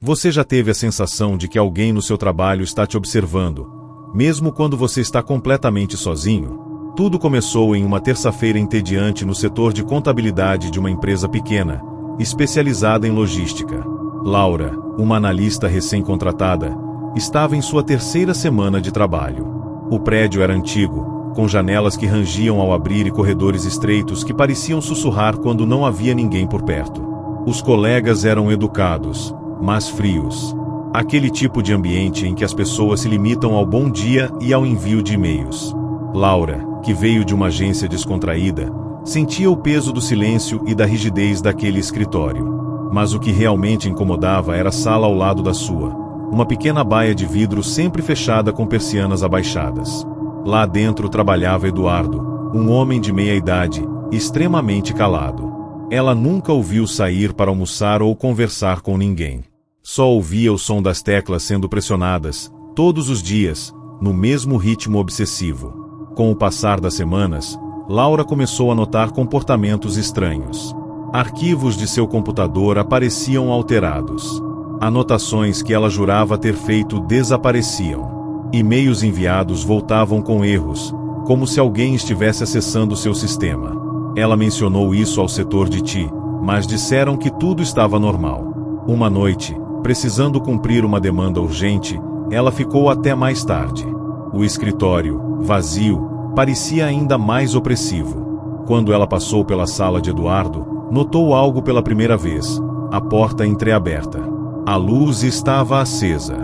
Você já teve a sensação de que alguém no seu trabalho está te observando, mesmo quando você está completamente sozinho? Tudo começou em uma terça-feira entediante no setor de contabilidade de uma empresa pequena, especializada em logística. Laura, uma analista recém-contratada, estava em sua terceira semana de trabalho. O prédio era antigo, com janelas que rangiam ao abrir e corredores estreitos que pareciam sussurrar quando não havia ninguém por perto. Os colegas eram educados, mas frios. Aquele tipo de ambiente em que as pessoas se limitam ao bom dia e ao envio de e-mails. Laura, que veio de uma agência descontraída, sentia o peso do silêncio e da rigidez daquele escritório. Mas o que realmente incomodava era a sala ao lado da sua, uma pequena baia de vidro sempre fechada com persianas abaixadas. Lá dentro trabalhava Eduardo, um homem de meia idade, extremamente calado. Ela nunca o viu sair para almoçar ou conversar com ninguém. Só ouvia o som das teclas sendo pressionadas, todos os dias, no mesmo ritmo obsessivo. Com o passar das semanas, Laura começou a notar comportamentos estranhos. Arquivos de seu computador apareciam alterados. Anotações que ela jurava ter feito desapareciam. E-mails enviados voltavam com erros, como se alguém estivesse acessando seu sistema. Ela mencionou isso ao setor de TI, mas disseram que tudo estava normal. Uma noite, precisando cumprir uma demanda urgente, ela ficou até mais tarde. O escritório, vazio, parecia ainda mais opressivo. Quando ela passou pela sala de Eduardo, notou algo pela primeira vez: a porta entreaberta. A luz estava acesa.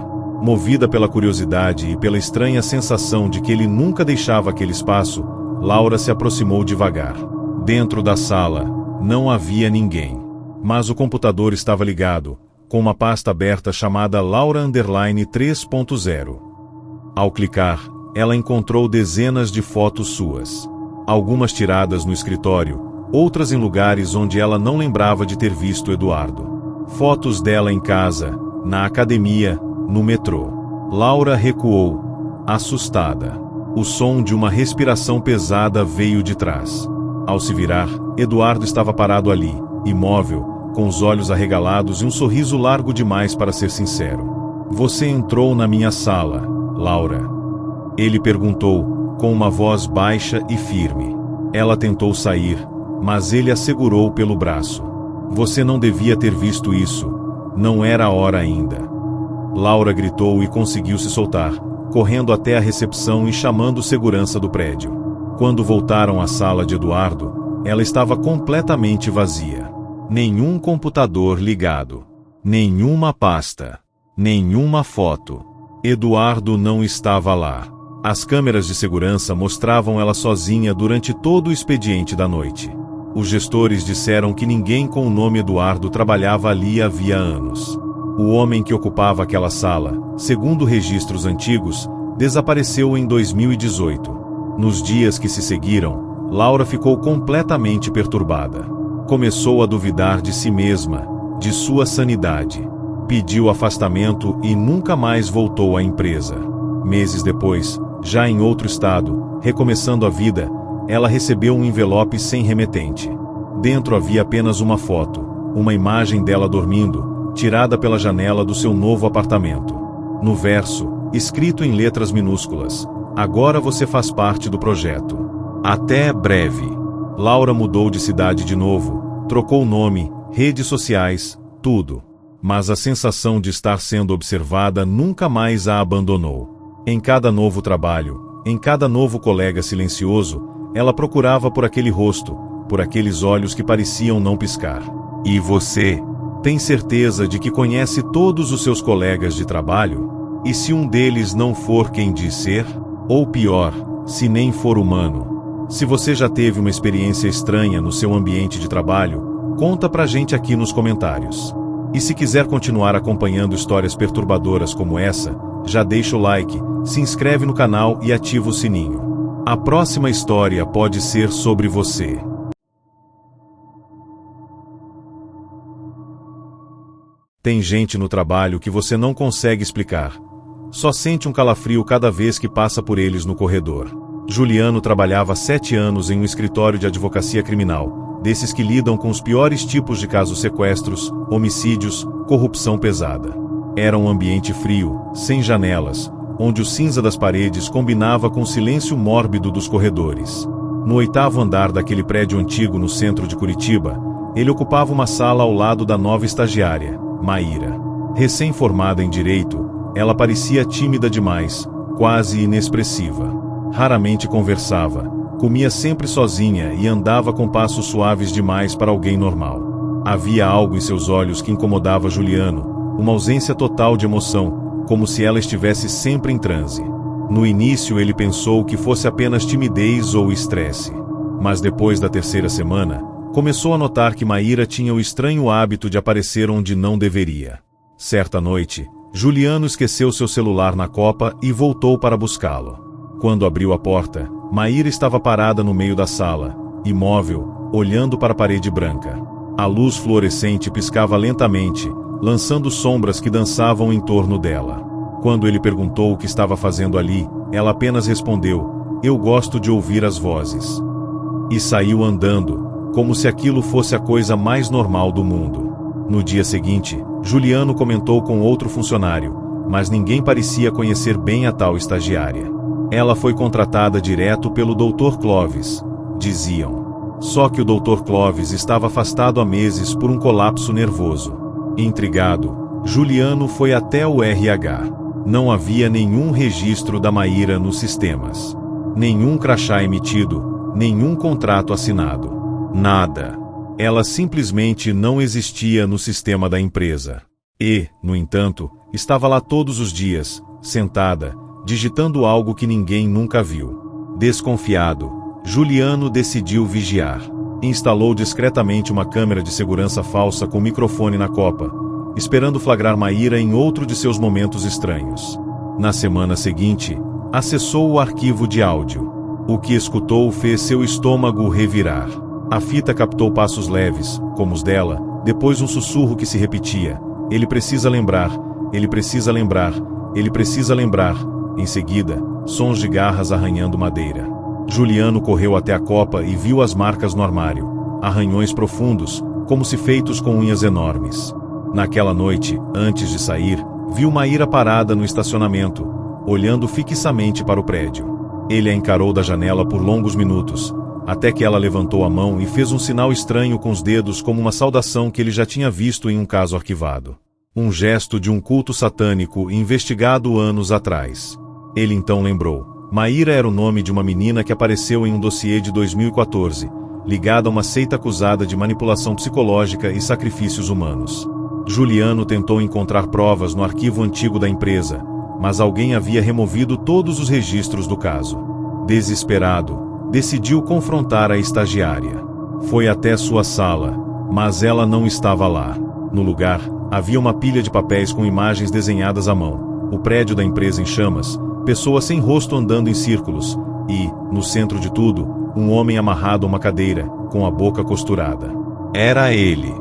Movida pela curiosidade e pela estranha sensação de que ele nunca deixava aquele espaço, Laura se aproximou devagar. Dentro da sala, não havia ninguém. Mas o computador estava ligado, com uma pasta aberta chamada Laura 3.0. Ao clicar, ela encontrou dezenas de fotos suas. Algumas tiradas no escritório, outras em lugares onde ela não lembrava de ter visto Eduardo. Fotos dela em casa, na academia, no metrô. Laura recuou, assustada. O som de uma respiração pesada veio de trás. Ao se virar, Eduardo estava parado ali, imóvel, com os olhos arregalados e um sorriso largo demais para ser sincero. "Você entrou na minha sala, Laura?" Ele perguntou, com uma voz baixa e firme. Ela tentou sair, mas ele a segurou pelo braço. "Você não devia ter visto isso. Não era a hora ainda." Laura gritou e conseguiu se soltar, correndo até a recepção e chamando segurança do prédio. Quando voltaram à sala de Eduardo, ela estava completamente vazia. Nenhum computador ligado. Nenhuma pasta. Nenhuma foto. Eduardo não estava lá. As câmeras de segurança mostravam ela sozinha durante todo o expediente da noite. Os gestores disseram que ninguém com o nome Eduardo trabalhava ali havia anos. O homem que ocupava aquela sala, segundo registros antigos, desapareceu em 2018. Nos dias que se seguiram, Laura ficou completamente perturbada. Começou a duvidar de si mesma, de sua sanidade. Pediu afastamento e nunca mais voltou à empresa. Meses depois, já em outro estado, recomeçando a vida, ela recebeu um envelope sem remetente. Dentro havia apenas uma foto, uma imagem dela dormindo, tirada pela janela do seu novo apartamento. No verso, escrito em letras minúsculas: "Agora você faz parte do projeto. Até breve." Laura mudou de cidade de novo, trocou nome, redes sociais, tudo. Mas a sensação de estar sendo observada nunca mais a abandonou. Em cada novo trabalho, em cada novo colega silencioso, ela procurava por aquele rosto, por aqueles olhos que pareciam não piscar. E você? Tem certeza de que conhece todos os seus colegas de trabalho? E se um deles não for quem diz ser? Ou pior, se nem for humano? Se você já teve uma experiência estranha no seu ambiente de trabalho, conta pra gente aqui nos comentários. E se quiser continuar acompanhando histórias perturbadoras como essa, já deixa o like, se inscreve no canal e ativa o sininho. A próxima história pode ser sobre você. Tem gente no trabalho que você não consegue explicar. Só sente um calafrio cada vez que passa por eles no corredor. Juliano trabalhava há 7 anos em um escritório de advocacia criminal, desses que lidam com os piores tipos de casos: sequestros, homicídios, corrupção pesada. Era um ambiente frio, sem janelas, onde o cinza das paredes combinava com o silêncio mórbido dos corredores. No 8º andar daquele prédio antigo no centro de Curitiba, ele ocupava uma sala ao lado da nova estagiária, Maíra. Recém-formada em Direito, ela parecia tímida demais, quase inexpressiva. Raramente conversava, comia sempre sozinha e andava com passos suaves demais para alguém normal. Havia algo em seus olhos que incomodava Juliano, uma ausência total de emoção, como se ela estivesse sempre em transe. No início ele pensou que fosse apenas timidez ou estresse. Mas depois da 3ª semana, começou a notar que Maíra tinha o estranho hábito de aparecer onde não deveria. Certa noite, Juliano esqueceu seu celular na copa e voltou para buscá-lo. Quando abriu a porta, Maíra estava parada no meio da sala, imóvel, olhando para a parede branca. A luz fluorescente piscava lentamente, lançando sombras que dançavam em torno dela. Quando ele perguntou o que estava fazendo ali, ela apenas respondeu: "Eu gosto de ouvir as vozes." E saiu andando, como se aquilo fosse a coisa mais normal do mundo. No dia seguinte, Juliano comentou com outro funcionário, mas ninguém parecia conhecer bem a tal estagiária. Ela foi contratada direto pelo Dr. Clovis, diziam. Só que o Dr. Clovis estava afastado há meses por um colapso nervoso. Intrigado, Juliano foi até o RH. Não havia nenhum registro da Maíra nos sistemas. Nenhum crachá emitido, nenhum contrato assinado. Nada. Ela simplesmente não existia no sistema da empresa. E, no entanto, estava lá todos os dias, sentada, digitando algo que ninguém nunca viu. Desconfiado, Juliano decidiu vigiar. Instalou discretamente uma câmera de segurança falsa com microfone na copa, esperando flagrar Maíra em outro de seus momentos estranhos. Na semana seguinte, acessou o arquivo de áudio. O que escutou fez seu estômago revirar. A fita captou passos leves, como os dela, depois um sussurro que se repetia: "Ele precisa lembrar, ele precisa lembrar, ele precisa lembrar." Em seguida, sons de garras arranhando madeira. Juliano correu até a copa e viu as marcas no armário, arranhões profundos, como se feitos com unhas enormes. Naquela noite, antes de sair, viu Maíra parada no estacionamento, olhando fixamente para o prédio. Ele a encarou da janela por longos minutos, até que ela levantou a mão e fez um sinal estranho com os dedos, como uma saudação que ele já tinha visto em um caso arquivado. Um gesto de um culto satânico investigado anos atrás. Ele então lembrou. Maíra era o nome de uma menina que apareceu em um dossiê de 2014, ligada a uma seita acusada de manipulação psicológica e sacrifícios humanos. Juliano tentou encontrar provas no arquivo antigo da empresa, mas alguém havia removido todos os registros do caso. Desesperado, decidiu confrontar a estagiária. Foi até sua sala, mas ela não estava lá. No lugar, havia uma pilha de papéis com imagens desenhadas à mão, o prédio da empresa em chamas, pessoas sem rosto andando em círculos, e, no centro de tudo, um homem amarrado a uma cadeira, com a boca costurada. Era ele.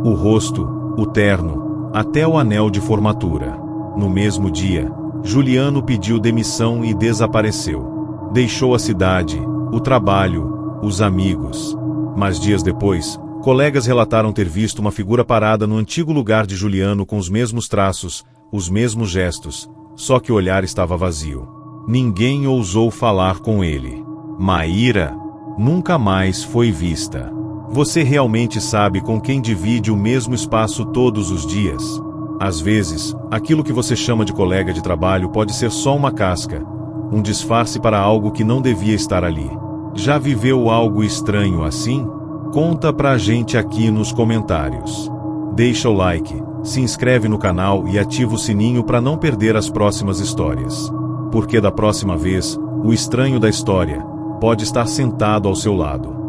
O rosto, o terno, até o anel de formatura. No mesmo dia, Juliano pediu demissão e desapareceu. Deixou a cidade, o trabalho, os amigos. Mas dias depois, colegas relataram ter visto uma figura parada no antigo lugar de Juliano com os mesmos traços, os mesmos gestos, só que o olhar estava vazio. Ninguém ousou falar com ele. Maíra nunca mais foi vista. Você realmente sabe com quem divide o mesmo espaço todos os dias? Às vezes, aquilo que você chama de colega de trabalho pode ser só uma casca, um disfarce para algo que não devia estar ali. Já viveu algo estranho assim? Conta pra gente aqui nos comentários. Deixa o like, se inscreve no canal e ativa o sininho para não perder as próximas histórias. Porque da próxima vez, o estranho da história pode estar sentado ao seu lado.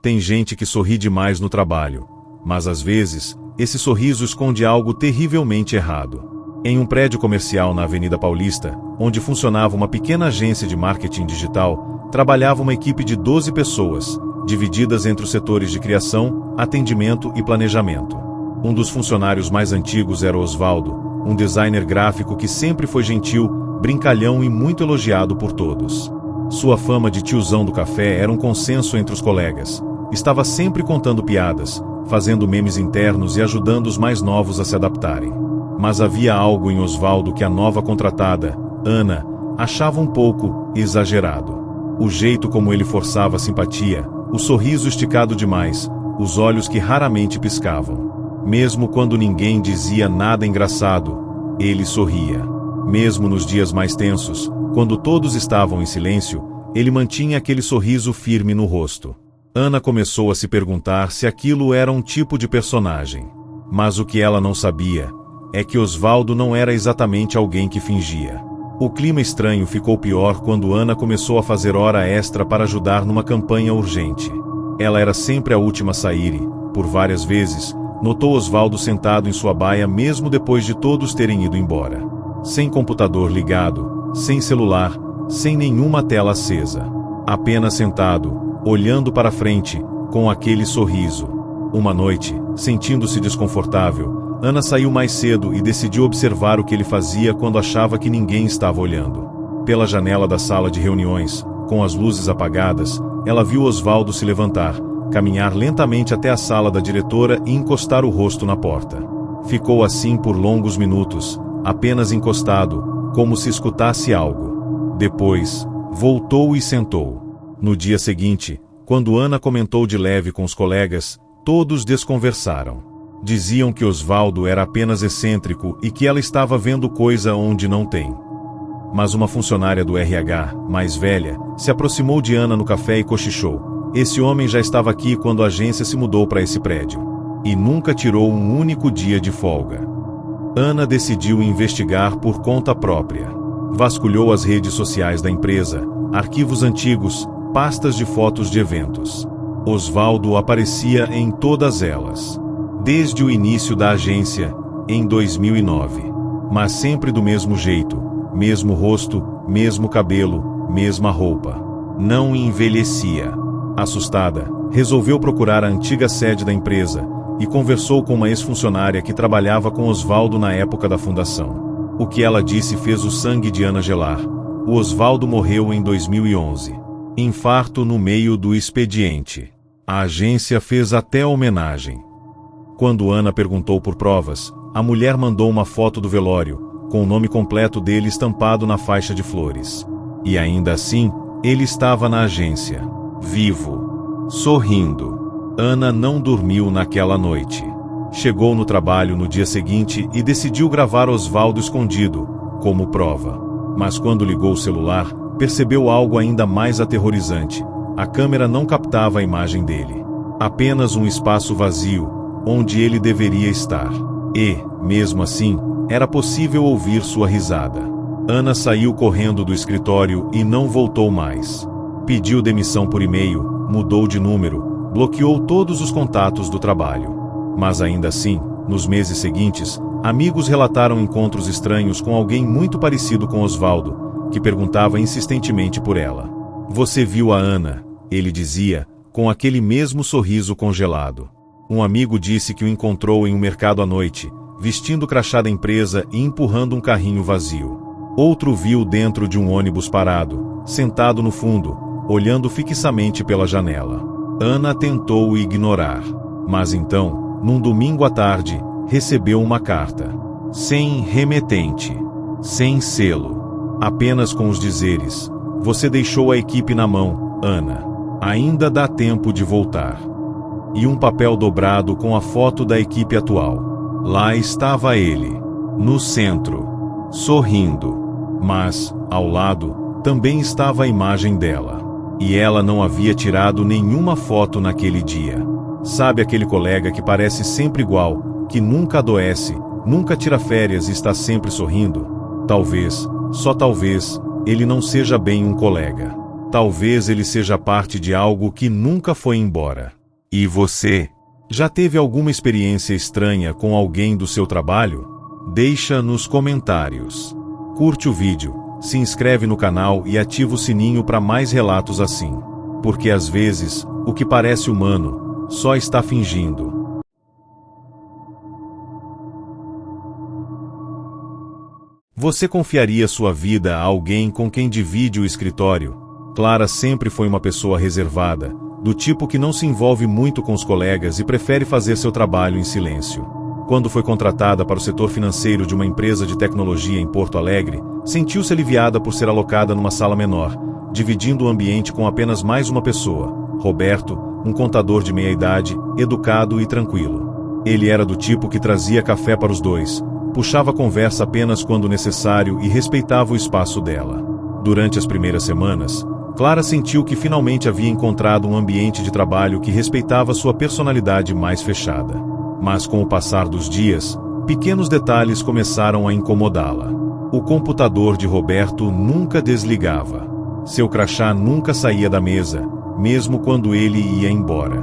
Tem gente que sorri demais no trabalho, mas às vezes, esse sorriso esconde algo terrivelmente errado. Em um prédio comercial na Avenida Paulista, onde funcionava uma pequena agência de marketing digital, trabalhava uma equipe de 12 pessoas, divididas entre os setores de criação, atendimento e planejamento. Um dos funcionários mais antigos era Osvaldo, um designer gráfico que sempre foi gentil, brincalhão e muito elogiado por todos. Sua fama de tiozão do café era um consenso entre os colegas. Estava sempre contando piadas, fazendo memes internos e ajudando os mais novos a se adaptarem. Mas havia algo em Osvaldo que a nova contratada, Ana, achava um pouco exagerado. O jeito como ele forçava a simpatia, o sorriso esticado demais, os olhos que raramente piscavam. Mesmo quando ninguém dizia nada engraçado, ele sorria. Mesmo nos dias mais tensos, quando todos estavam em silêncio, ele mantinha aquele sorriso firme no rosto. Ana começou a se perguntar se aquilo era um tipo de personagem. Mas o que ela não sabia é que Osvaldo não era exatamente alguém que fingia. O clima estranho ficou pior quando Ana começou a fazer hora extra para ajudar numa campanha urgente. Ela era sempre a última a sair e, por várias vezes, notou Osvaldo sentado em sua baia mesmo depois de todos terem ido embora. Sem computador ligado, sem celular, sem nenhuma tela acesa. Apenas sentado, olhando para frente, com aquele sorriso. Uma noite, sentindo-se desconfortável, Ana saiu mais cedo e decidiu observar o que ele fazia quando achava que ninguém estava olhando. Pela janela da sala de reuniões, com as luzes apagadas, ela viu Osvaldo se levantar, caminhar lentamente até a sala da diretora e encostar o rosto na porta. Ficou assim por longos minutos, apenas encostado, como se escutasse algo. Depois, voltou e sentou. No dia seguinte, quando Ana comentou de leve com os colegas, todos desconversaram. Diziam que Osvaldo era apenas excêntrico e que ela estava vendo coisa onde não tem. Mas uma funcionária do RH, mais velha, se aproximou de Ana no café e cochichou. Esse homem já estava aqui quando a agência se mudou para esse prédio. E nunca tirou um único dia de folga. Ana decidiu investigar por conta própria. Vasculhou as redes sociais da empresa, arquivos antigos, pastas de fotos de eventos. Osvaldo aparecia em todas elas. Desde o início da agência, em 2009. Mas sempre do mesmo jeito, mesmo rosto, mesmo cabelo, mesma roupa. Não envelhecia. Assustada, resolveu procurar a antiga sede da empresa e conversou com uma ex-funcionária que trabalhava com Osvaldo na época da fundação. O que ela disse fez o sangue de Ana gelar. O Osvaldo morreu em 2011. Infarto no meio do expediente. A agência fez até homenagem. Quando Ana perguntou por provas, a mulher mandou uma foto do velório, com o nome completo dele estampado na faixa de flores. E ainda assim, ele estava na agência, vivo, sorrindo. Ana não dormiu naquela noite. Chegou no trabalho no dia seguinte e decidiu gravar Osvaldo escondido, como prova. Mas quando ligou o celular, percebeu algo ainda mais aterrorizante. A câmera não captava a imagem dele. Apenas um espaço vazio, onde ele deveria estar. E, mesmo assim, era possível ouvir sua risada. Ana saiu correndo do escritório e não voltou mais. Pediu demissão por e-mail, mudou de número, bloqueou todos os contatos do trabalho. Mas ainda assim, nos meses seguintes, amigos relataram encontros estranhos com alguém muito parecido com Osvaldo, que perguntava insistentemente por ela. "Você viu a Ana?", ele dizia, com aquele mesmo sorriso congelado. Um amigo disse que o encontrou em um mercado à noite, vestindo o crachá da empresa e empurrando um carrinho vazio. Outro viu dentro de um ônibus parado, sentado no fundo, olhando fixamente pela janela. Ana tentou ignorar. Mas então, num domingo à tarde, recebeu uma carta. Sem remetente. Sem selo. Apenas com os dizeres: "Você deixou a equipe na mão, Ana. Ainda dá tempo de voltar." E um papel dobrado com a foto da equipe atual. Lá estava ele, no centro, sorrindo. Mas, ao lado, também estava a imagem dela. E ela não havia tirado nenhuma foto naquele dia. Sabe aquele colega que parece sempre igual, que nunca adoece, nunca tira férias e está sempre sorrindo? Talvez, só talvez, ele não seja bem um colega. Talvez ele seja parte de algo que nunca foi embora. E você? Já teve alguma experiência estranha com alguém do seu trabalho? Deixa nos comentários. Curte o vídeo, se inscreve no canal e ativa o sininho para mais relatos assim. Porque às vezes, o que parece humano, só está fingindo. Você confiaria sua vida a alguém com quem divide o escritório? Clara sempre foi uma pessoa reservada, do tipo que não se envolve muito com os colegas e prefere fazer seu trabalho em silêncio. Quando foi contratada para o setor financeiro de uma empresa de tecnologia em Porto Alegre, sentiu-se aliviada por ser alocada numa sala menor, dividindo o ambiente com apenas mais uma pessoa, Roberto, um contador de meia-idade, educado e tranquilo. Ele era do tipo que trazia café para os dois, puxava a conversa apenas quando necessário e respeitava o espaço dela. Durante as primeiras semanas, Clara sentiu que finalmente havia encontrado um ambiente de trabalho que respeitava sua personalidade mais fechada. Mas com o passar dos dias, pequenos detalhes começaram a incomodá-la. O computador de Roberto nunca desligava. Seu crachá nunca saía da mesa, mesmo quando ele ia embora.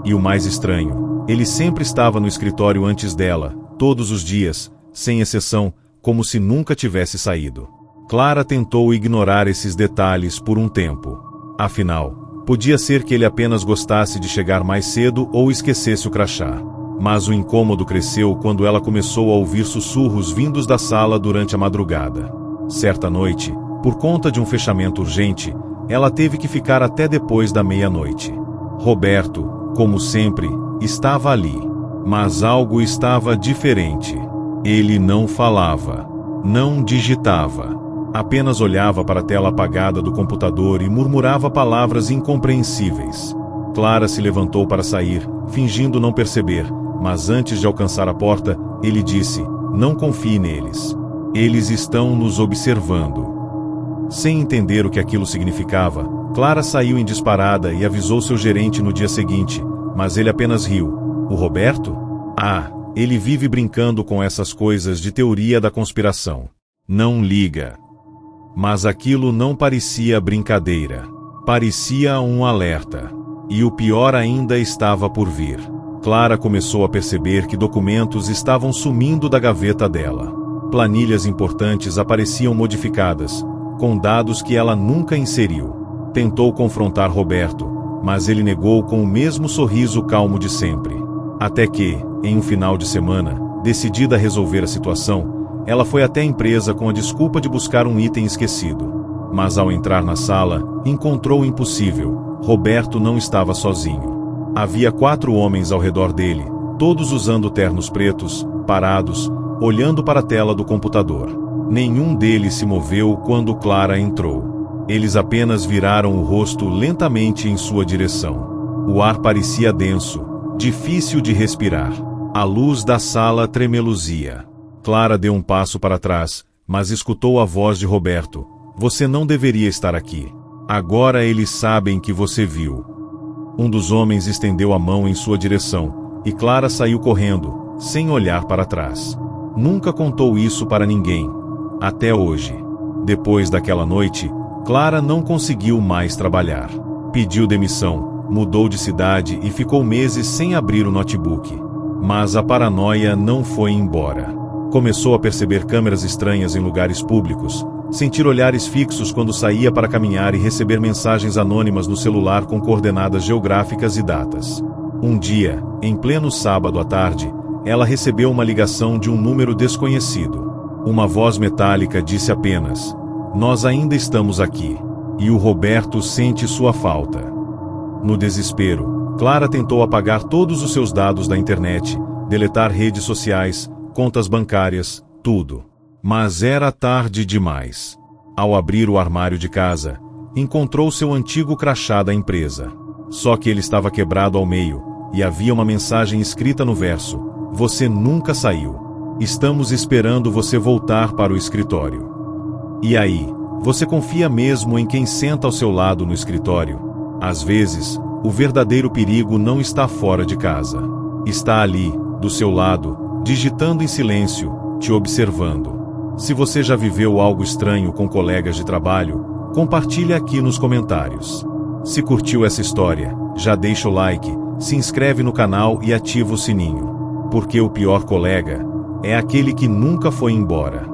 E o mais estranho, ele sempre estava no escritório antes dela, todos os dias, sem exceção, como se nunca tivesse saído. Clara tentou ignorar esses detalhes por um tempo. Afinal, podia ser que ele apenas gostasse de chegar mais cedo ou esquecesse o crachá. Mas o incômodo cresceu quando ela começou a ouvir sussurros vindos da sala durante a madrugada. Certa noite, por conta de um fechamento urgente, ela teve que ficar até depois da meia-noite. Roberto, como sempre, estava ali. Mas algo estava diferente. Ele não falava, não digitava. Apenas olhava para a tela apagada do computador e murmurava palavras incompreensíveis. Clara se levantou para sair, fingindo não perceber, mas antes de alcançar a porta, ele disse: "Não confie neles. Eles estão nos observando." Sem entender o que aquilo significava, Clara saiu em disparada e avisou seu gerente no dia seguinte, mas ele apenas riu. "O Roberto? Ah, ele vive brincando com essas coisas de teoria da conspiração. Não liga." Mas aquilo não parecia brincadeira. Parecia um alerta. E o pior ainda estava por vir. Clara começou a perceber que documentos estavam sumindo da gaveta dela. Planilhas importantes apareciam modificadas, com dados que ela nunca inseriu. Tentou confrontar Roberto, mas ele negou com o mesmo sorriso calmo de sempre. Até que, em um final de semana, decidida a resolver a situação, ela foi até a empresa com a desculpa de buscar um item esquecido. Mas ao entrar na sala, encontrou o impossível. Roberto não estava sozinho. Havia 4 homens ao redor dele, todos usando ternos pretos, parados, olhando para a tela do computador. Nenhum deles se moveu quando Clara entrou. Eles apenas viraram o rosto lentamente em sua direção. O ar parecia denso, difícil de respirar. A luz da sala tremeluzia. Clara deu um passo para trás, mas escutou a voz de Roberto. "Você não deveria estar aqui. Agora eles sabem que você viu." Um dos homens estendeu a mão em sua direção, e Clara saiu correndo, sem olhar para trás. Nunca contou isso para ninguém, até hoje. Depois daquela noite, Clara não conseguiu mais trabalhar. Pediu demissão, mudou de cidade e ficou meses sem abrir o notebook. Mas a paranoia não foi embora. Começou a perceber câmeras estranhas em lugares públicos, sentir olhares fixos quando saía para caminhar e receber mensagens anônimas no celular com coordenadas geográficas e datas. Um dia, em pleno sábado à tarde, ela recebeu uma ligação de um número desconhecido. Uma voz metálica disse apenas: "Nós ainda estamos aqui." E o Roberto sente sua falta. No desespero, Clara tentou apagar todos os seus dados da internet, deletar redes sociais, contas bancárias, tudo. Mas era tarde demais. Ao abrir o armário de casa, encontrou seu antigo crachá da empresa. Só que ele estava quebrado ao meio, e havia uma mensagem escrita no verso: "Você nunca saiu. Estamos esperando você voltar para o escritório." E aí, você confia mesmo em quem senta ao seu lado no escritório? Às vezes, o verdadeiro perigo não está fora de casa. Está ali, do seu lado, digitando em silêncio, te observando. Se você já viveu algo estranho com colegas de trabalho, compartilhe aqui nos comentários. Se curtiu essa história, já deixa o like, se inscreve no canal e ativa o sininho. Porque o pior colega é aquele que nunca foi embora.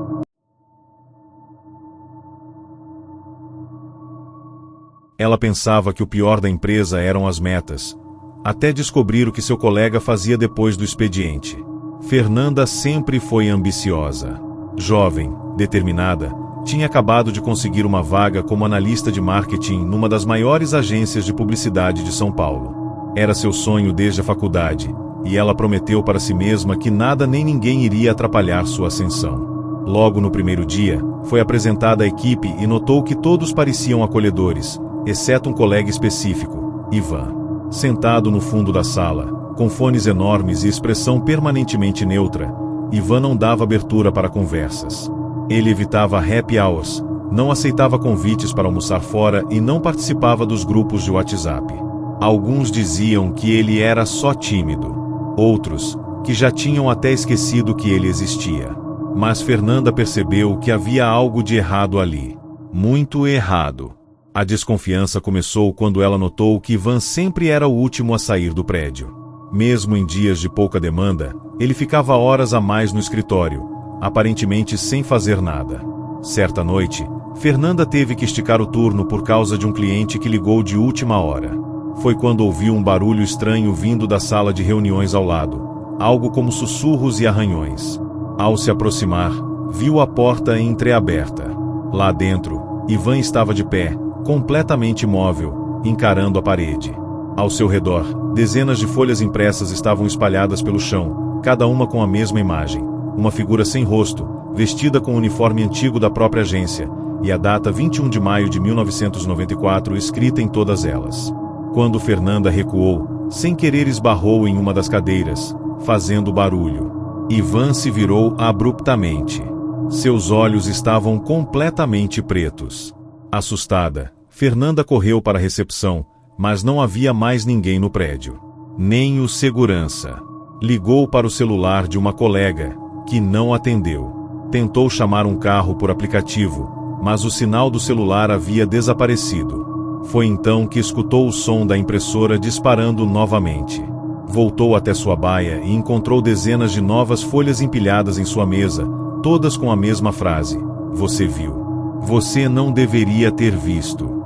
Ela pensava que o pior da empresa eram as metas, até descobrir o que seu colega fazia depois do expediente. Fernanda sempre foi ambiciosa. Jovem, determinada, tinha acabado de conseguir uma vaga como analista de marketing numa das maiores agências de publicidade de São Paulo. Era seu sonho desde a faculdade, e ela prometeu para si mesma que nada nem ninguém iria atrapalhar sua ascensão. Logo no primeiro dia, foi apresentada à equipe e notou que todos pareciam acolhedores, exceto um colega específico, Ivan. Sentado no fundo da sala, com fones enormes e expressão permanentemente neutra, Ivan não dava abertura para conversas. Ele evitava happy hours, não aceitava convites para almoçar fora e não participava dos grupos de WhatsApp. Alguns diziam que ele era só tímido. Outros, que já tinham até esquecido que ele existia. Mas Fernanda percebeu que havia algo de errado ali. Muito errado. A desconfiança começou quando ela notou que Ivan sempre era o último a sair do prédio. Mesmo em dias de pouca demanda, ele ficava horas a mais no escritório, aparentemente sem fazer nada. Certa noite, Fernanda teve que esticar o turno por causa de um cliente que ligou de última hora. Foi quando ouviu um barulho estranho vindo da sala de reuniões ao lado, algo como sussurros e arranhões. Ao se aproximar, viu a porta entreaberta. Lá dentro, Ivan estava de pé, completamente imóvel, encarando a parede. Ao seu redor, dezenas de folhas impressas estavam espalhadas pelo chão, cada uma com a mesma imagem. Uma figura sem rosto, vestida com o uniforme antigo da própria agência, e a data 21 de maio de 1994 escrita em todas elas. Quando Fernanda recuou, sem querer esbarrou em uma das cadeiras, fazendo barulho. Ivan se virou abruptamente. Seus olhos estavam completamente pretos. Assustada, Fernanda correu para a recepção, mas não havia mais ninguém no prédio. Nem o segurança. Ligou para o celular de uma colega, que não atendeu. Tentou chamar um carro por aplicativo, mas o sinal do celular havia desaparecido. Foi então que escutou o som da impressora disparando novamente. Voltou até sua baia e encontrou dezenas de novas folhas empilhadas em sua mesa, todas com a mesma frase: "Você viu. Você não deveria ter visto."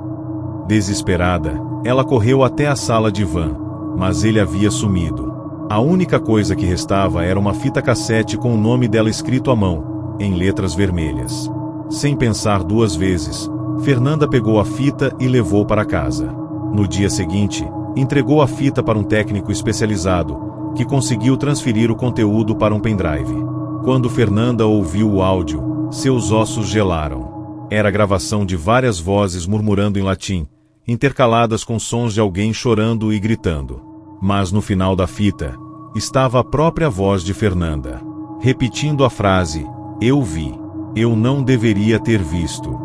Desesperada, ela correu até a sala de Ivan, mas ele havia sumido. A única coisa que restava era uma fita cassete com o nome dela escrito à mão, em letras vermelhas. Sem pensar duas vezes, Fernanda pegou a fita e levou para casa. No dia seguinte, entregou a fita para um técnico especializado, que conseguiu transferir o conteúdo para um pendrive. Quando Fernanda ouviu o áudio, seus ossos gelaram. Era a gravação de várias vozes murmurando em latim, intercaladas com sons de alguém chorando e gritando. Mas no final da fita, estava a própria voz de Fernanda, repetindo a frase: "Eu vi. Eu não deveria ter visto."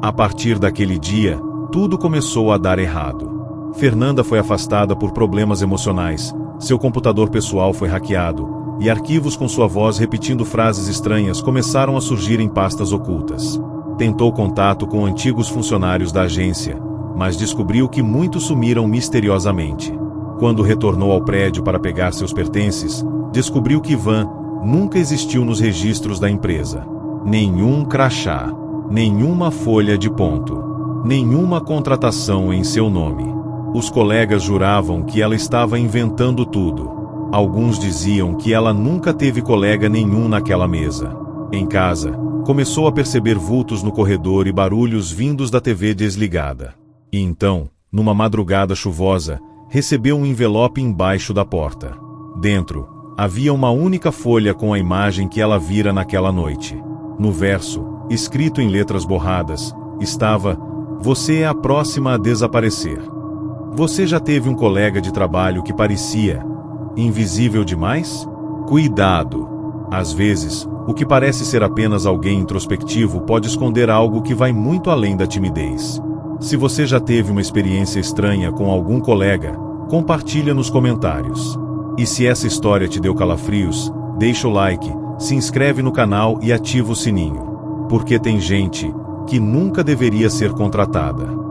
A partir daquele dia, tudo começou a dar errado. Fernanda foi afastada por problemas emocionais, seu computador pessoal foi hackeado, e arquivos com sua voz repetindo frases estranhas começaram a surgir em pastas ocultas. Tentou contato com antigos funcionários da agência, mas descobriu que muitos sumiram misteriosamente. Quando retornou ao prédio para pegar seus pertences, descobriu que Ivan nunca existiu nos registros da empresa. Nenhum crachá, nenhuma folha de ponto, nenhuma contratação em seu nome. Os colegas juravam que ela estava inventando tudo. Alguns diziam que ela nunca teve colega nenhum naquela mesa. Em casa, começou a perceber vultos no corredor e barulhos vindos da TV desligada. E então, numa madrugada chuvosa, recebeu um envelope embaixo da porta. Dentro, havia uma única folha com a imagem que ela vira naquela noite. No verso, escrito em letras borradas, estava: "Você é a próxima a desaparecer." Você já teve um colega de trabalho que parecia invisível demais? Cuidado! Às vezes, o que parece ser apenas alguém introspectivo pode esconder algo que vai muito além da timidez. Se você já teve uma experiência estranha com algum colega, compartilha nos comentários. E se essa história te deu calafrios, deixa o like, se inscreve no canal e ativa o sininho. Porque tem gente que nunca deveria ser contratada.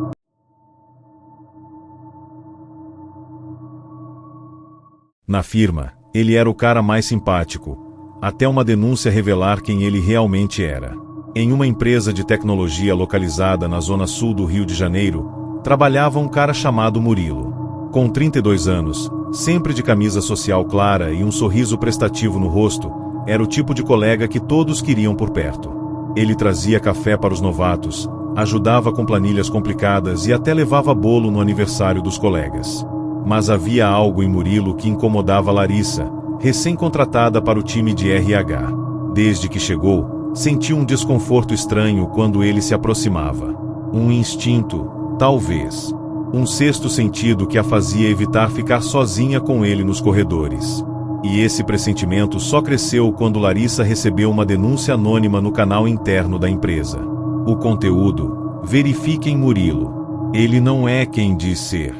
Na firma, ele era o cara mais simpático, até uma denúncia revelar quem ele realmente era. Em uma empresa de tecnologia localizada na zona sul do Rio de Janeiro, trabalhava um cara chamado Murilo. Com 32 anos, sempre de camisa social clara e um sorriso prestativo no rosto, era o tipo de colega que todos queriam por perto. Ele trazia café para os novatos, ajudava com planilhas complicadas e até levava bolo no aniversário dos colegas. Mas havia algo em Murilo que incomodava Larissa, recém-contratada para o time de RH. Desde que chegou, sentiu um desconforto estranho quando ele se aproximava. Um instinto, talvez. Um sexto sentido que a fazia evitar ficar sozinha com ele nos corredores. E esse pressentimento só cresceu quando Larissa recebeu uma denúncia anônima no canal interno da empresa. O conteúdo: verifiquem Murilo. Ele não é quem diz ser.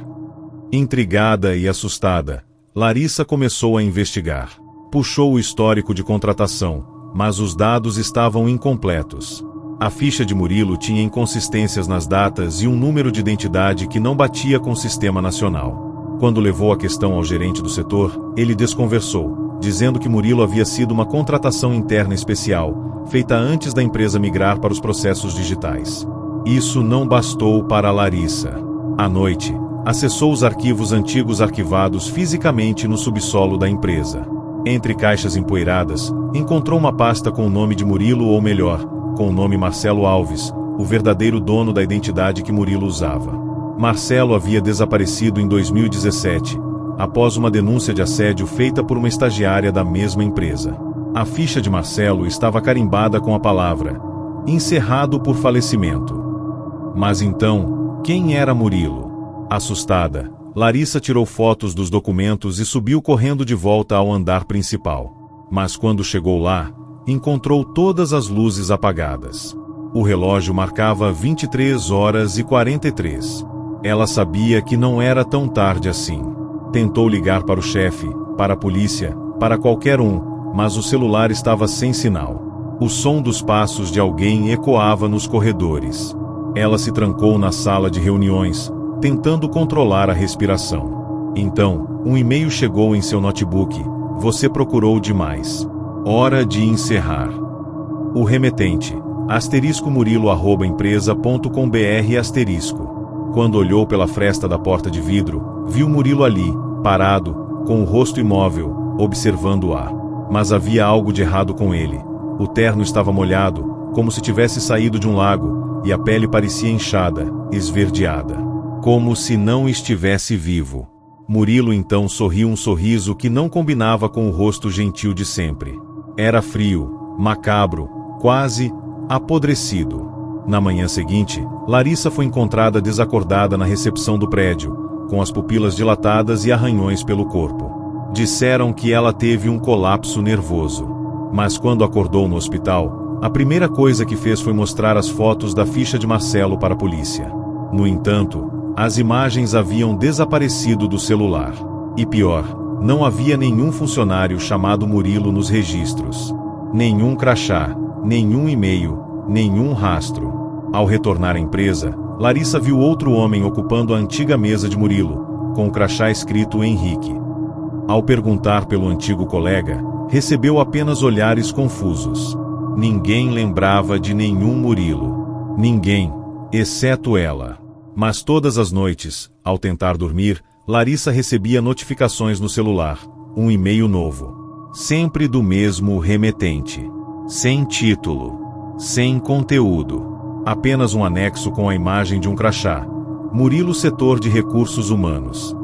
Intrigada e assustada, Larissa começou a investigar. Puxou o histórico de contratação, mas os dados estavam incompletos. A ficha de Murilo tinha inconsistências nas datas e um número de identidade que não batia com o sistema nacional. Quando levou a questão ao gerente do setor, ele desconversou, dizendo que Murilo havia sido uma contratação interna especial, feita antes da empresa migrar para os processos digitais. Isso não bastou para Larissa. À noite, acessou os arquivos antigos arquivados fisicamente no subsolo da empresa. Entre caixas empoeiradas, encontrou uma pasta com o nome de Murilo, ou melhor, com o nome Marcelo Alves, o verdadeiro dono da identidade que Murilo usava. Marcelo havia desaparecido em 2017, após uma denúncia de assédio feita por uma estagiária da mesma empresa. A ficha de Marcelo estava carimbada com a palavra encerrado por falecimento. Mas então, quem era Murilo? Assustada, Larissa tirou fotos dos documentos e subiu correndo de volta ao andar principal. Mas quando chegou lá, encontrou todas as luzes apagadas. O relógio marcava 23h43. Ela sabia que não era tão tarde assim. Tentou ligar para o chefe, para a polícia, para qualquer um, mas o celular estava sem sinal. O som dos passos de alguém ecoava nos corredores. Ela se trancou na sala de reuniões, tentando controlar a respiração. Então, um e-mail chegou em seu notebook. Você procurou demais. Hora de encerrar. O remetente, *murilo@empresa.com.br*. Quando olhou pela fresta da porta de vidro, viu Murilo ali, parado, com o rosto imóvel, observando-a. Mas havia algo de errado com ele. O terno estava molhado, como se tivesse saído de um lago, e a pele parecia inchada, esverdeada. Como se não estivesse vivo. Murilo então sorriu um sorriso que não combinava com o rosto gentil de sempre. Era frio, macabro, quase apodrecido. Na manhã seguinte, Larissa foi encontrada desacordada na recepção do prédio, com as pupilas dilatadas e arranhões pelo corpo. Disseram que ela teve um colapso nervoso. Mas quando acordou no hospital, a primeira coisa que fez foi mostrar as fotos da ficha de Marcelo para a polícia. No entanto, as imagens haviam desaparecido do celular. E pior, não havia nenhum funcionário chamado Murilo nos registros. Nenhum crachá, nenhum e-mail, nenhum rastro. Ao retornar à empresa, Larissa viu outro homem ocupando a antiga mesa de Murilo, com o crachá escrito Henrique. Ao perguntar pelo antigo colega, recebeu apenas olhares confusos. Ninguém lembrava de nenhum Murilo. Ninguém, exceto ela. Mas todas as noites, ao tentar dormir, Larissa recebia notificações no celular, um e-mail novo. Sempre do mesmo remetente. Sem título. Sem conteúdo. Apenas um anexo com a imagem de um crachá. Murilo, Setor de Recursos Humanos.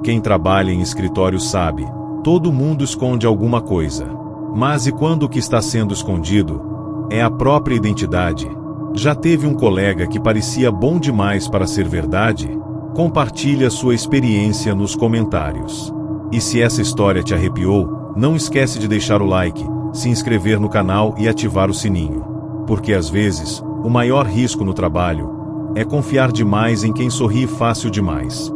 Quem trabalha em escritório sabe, todo mundo esconde alguma coisa. Mas e quando o que está sendo escondido é a própria identidade? Já teve um colega que parecia bom demais para ser verdade? Compartilhe a sua experiência nos comentários. E se essa história te arrepiou, não esquece de deixar o like, se inscrever no canal e ativar o sininho. Porque às vezes, o maior risco no trabalho é confiar demais em quem sorri fácil demais.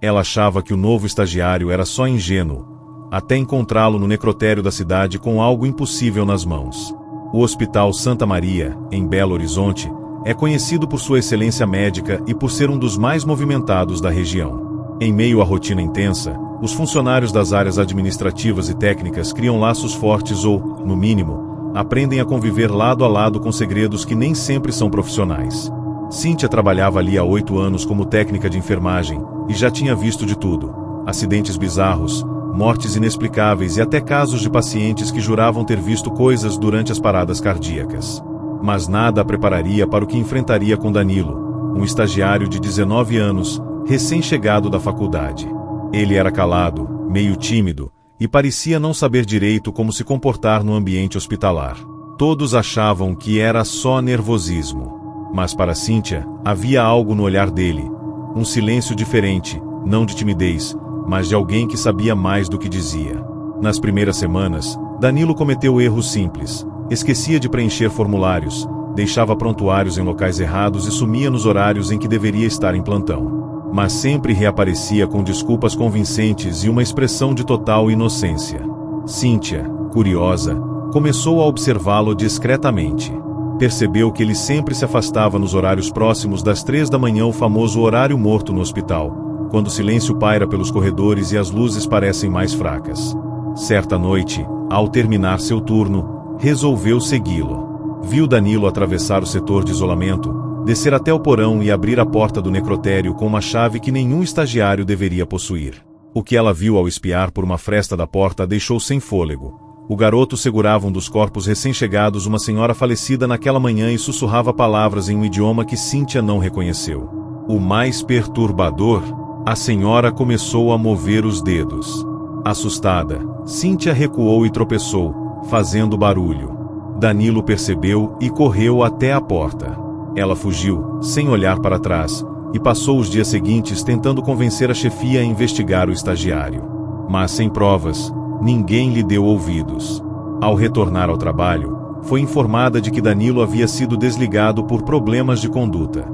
Ela achava que o novo estagiário era só ingênuo, até encontrá-lo no necrotério da cidade com algo impossível nas mãos. O Hospital Santa Maria, em Belo Horizonte, é conhecido por sua excelência médica e por ser um dos mais movimentados da região. Em meio à rotina intensa, os funcionários das áreas administrativas e técnicas criam laços fortes ou, no mínimo, aprendem a conviver lado a lado com segredos que nem sempre são profissionais. Cíntia trabalhava ali há 8 anos como técnica de enfermagem e já tinha visto de tudo: acidentes bizarros, mortes inexplicáveis e até casos de pacientes que juravam ter visto coisas durante as paradas cardíacas. Mas nada a prepararia para o que enfrentaria com Danilo, um estagiário de 19 anos, recém-chegado da faculdade. Ele era calado, meio tímido, e parecia não saber direito como se comportar no ambiente hospitalar. Todos achavam que era só nervosismo. Mas para Cíntia, havia algo no olhar dele, um silêncio diferente, não de timidez, mas de alguém que sabia mais do que dizia. Nas primeiras semanas, Danilo cometeu erros simples. Esquecia de preencher formulários, deixava prontuários em locais errados e sumia nos horários em que deveria estar em plantão. Mas sempre reaparecia com desculpas convincentes e uma expressão de total inocência. Cíntia, curiosa, começou a observá-lo discretamente. Percebeu que ele sempre se afastava nos horários próximos das 3 da manhã, o famoso horário morto no hospital, quando o silêncio paira pelos corredores e as luzes parecem mais fracas. Certa noite, ao terminar seu turno, resolveu segui-lo. Viu Danilo atravessar o setor de isolamento, descer até o porão e abrir a porta do necrotério com uma chave que nenhum estagiário deveria possuir. O que ela viu ao espiar por uma fresta da porta a deixou sem fôlego. O garoto segurava um dos corpos recém-chegados, uma senhora falecida naquela manhã, e sussurrava palavras em um idioma que Cíntia não reconheceu. O mais perturbador, a senhora começou a mover os dedos. Assustada, Cíntia recuou e tropeçou, fazendo barulho. Danilo percebeu e correu até a porta. Ela fugiu, sem olhar para trás, e passou os dias seguintes tentando convencer a chefia a investigar o estagiário. Mas sem provas, ninguém lhe deu ouvidos. Ao retornar ao trabalho, foi informada de que Danilo havia sido desligado por problemas de conduta.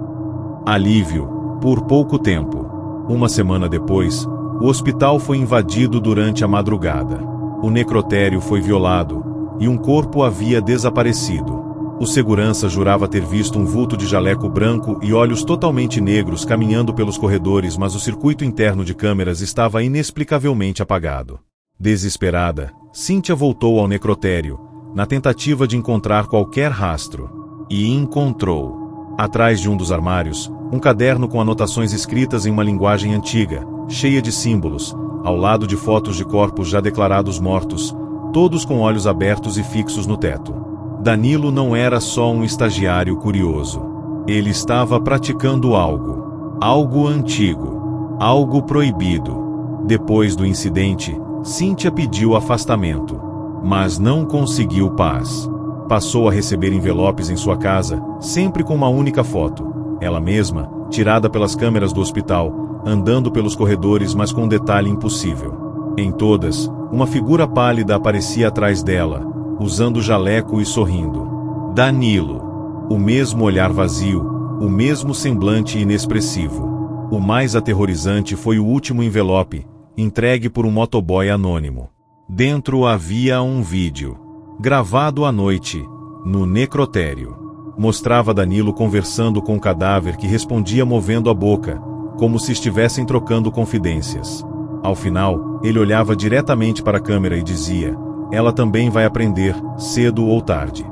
Alívio, por pouco tempo. Uma semana depois, o hospital foi invadido durante a madrugada. O necrotério foi violado, e um corpo havia desaparecido. O segurança jurava ter visto um vulto de jaleco branco e olhos totalmente negros caminhando pelos corredores, mas o circuito interno de câmeras estava inexplicavelmente apagado. Desesperada, Cíntia voltou ao necrotério, na tentativa de encontrar qualquer rastro. E encontrou. Atrás de um dos armários, um caderno com anotações escritas em uma linguagem antiga, cheia de símbolos, ao lado de fotos de corpos já declarados mortos, todos com olhos abertos e fixos no teto. Danilo não era só um estagiário curioso. Ele estava praticando algo antigo, algo proibido. Depois do incidente, Cíntia pediu afastamento, mas não conseguiu paz. Passou a receber envelopes em sua casa, sempre com uma única foto, ela mesma, tirada pelas câmeras do hospital, andando pelos corredores, mas com um detalhe impossível. Em todas, uma figura pálida aparecia atrás dela, usando jaleco e sorrindo. Danilo. O mesmo olhar vazio, o mesmo semblante inexpressivo. O mais aterrorizante foi o último envelope, entregue por um motoboy anônimo. Dentro havia um vídeo, gravado à noite, no necrotério. Mostrava Danilo conversando com o cadáver, que respondia movendo a boca, como se estivessem trocando confidências. Ao final, ele olhava diretamente para a câmera e dizia: "Ela também vai aprender, cedo ou tarde."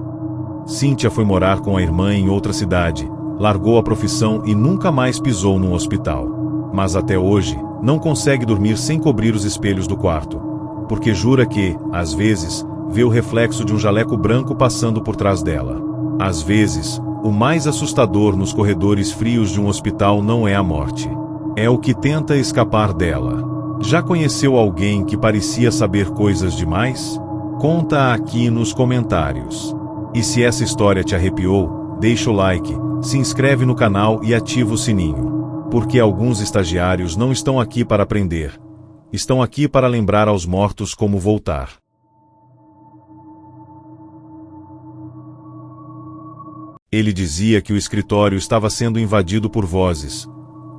Cíntia foi morar com a irmã em outra cidade, largou a profissão e nunca mais pisou num hospital. Mas até hoje, não consegue dormir sem cobrir os espelhos do quarto, porque jura que, às vezes, vê o reflexo de um jaleco branco passando por trás dela. Às vezes, o mais assustador nos corredores frios de um hospital não é a morte. É o que tenta escapar dela. Já conheceu alguém que parecia saber coisas demais? Conta aqui nos comentários. E se essa história te arrepiou, deixa o like, se inscreve no canal e ativa o sininho. Porque alguns estagiários não estão aqui para aprender. Estão aqui para lembrar aos mortos como voltar. Ele dizia que o escritório estava sendo invadido por vozes,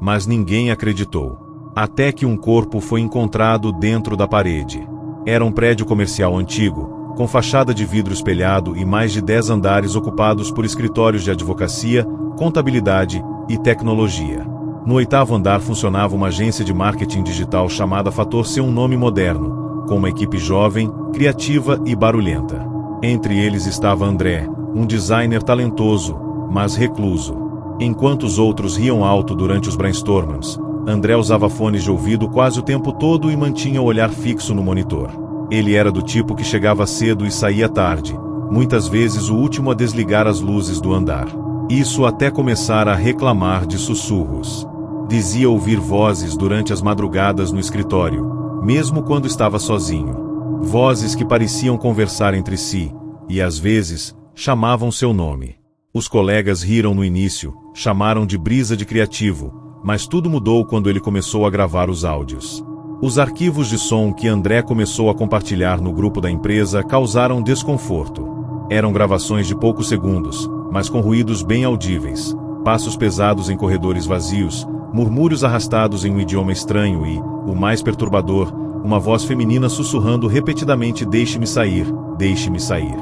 mas ninguém acreditou. Até que um corpo foi encontrado dentro da parede. Era um prédio comercial antigo, com fachada de vidro espelhado e mais de 10 andares ocupados por escritórios de advocacia, contabilidade e tecnologia. No 8º andar funcionava uma agência de marketing digital chamada Fator C, um nome moderno, com uma equipe jovem, criativa e barulhenta. Entre eles estava André, um designer talentoso, mas recluso. Enquanto os outros riam alto durante os brainstorms, André usava fones de ouvido quase o tempo todo e mantinha o olhar fixo no monitor. Ele era do tipo que chegava cedo e saía tarde, muitas vezes o último a desligar as luzes do andar. Isso até começar a reclamar de sussurros. Dizia ouvir vozes durante as madrugadas no escritório, mesmo quando estava sozinho. Vozes que pareciam conversar entre si, e às vezes, chamavam seu nome. Os colegas riram no início, chamaram de brisa de criativo, mas tudo mudou quando ele começou a gravar os áudios. Os arquivos de som que André começou a compartilhar no grupo da empresa causaram desconforto. Eram gravações de poucos segundos, mas com ruídos bem audíveis, passos pesados em corredores vazios, murmúrios arrastados em um idioma estranho e, o mais perturbador, uma voz feminina sussurrando repetidamente "deixe-me sair, deixe-me sair".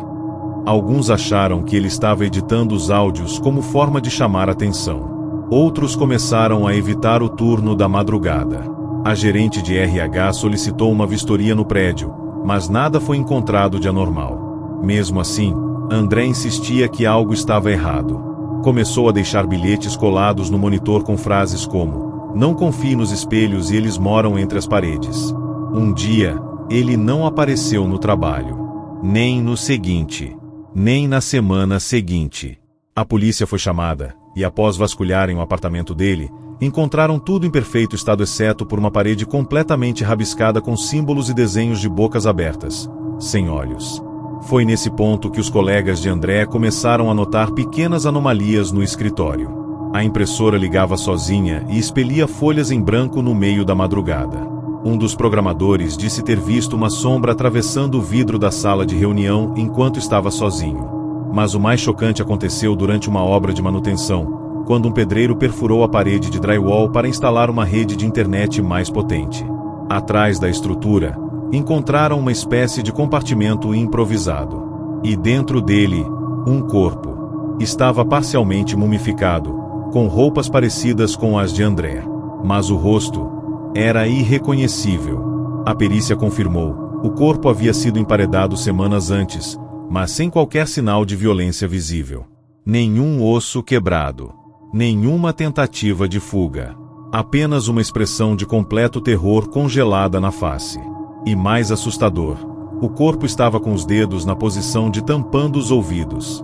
Alguns acharam que ele estava editando os áudios como forma de chamar atenção. Outros começaram a evitar o turno da madrugada. A gerente de RH solicitou uma vistoria no prédio, mas nada foi encontrado de anormal. Mesmo assim, André insistia que algo estava errado. Começou a deixar bilhetes colados no monitor com frases como: "Não confie nos espelhos e eles moram entre as paredes". Um dia, ele não apareceu no trabalho. Nem no seguinte. Nem na semana seguinte. A polícia foi chamada, e após vasculharem o apartamento dele, encontraram tudo em perfeito estado exceto por uma parede completamente rabiscada com símbolos e desenhos de bocas abertas, sem olhos. Foi nesse ponto que os colegas de André começaram a notar pequenas anomalias no escritório. A impressora ligava sozinha e expelia folhas em branco no meio da madrugada. Um dos programadores disse ter visto uma sombra atravessando o vidro da sala de reunião enquanto estava sozinho. Mas o mais chocante aconteceu durante uma obra de manutenção, quando um pedreiro perfurou a parede de drywall para instalar uma rede de internet mais potente. Atrás da estrutura, encontraram uma espécie de compartimento improvisado. E dentro dele, um corpo. Estava parcialmente mumificado, com roupas parecidas com as de André. Mas o rosto era irreconhecível. A perícia confirmou: o corpo havia sido emparedado semanas antes, mas sem qualquer sinal de violência visível. Nenhum osso quebrado. Nenhuma tentativa de fuga. Apenas uma expressão de completo terror congelada na face. E mais assustador, o corpo estava com os dedos na posição de tampando os ouvidos.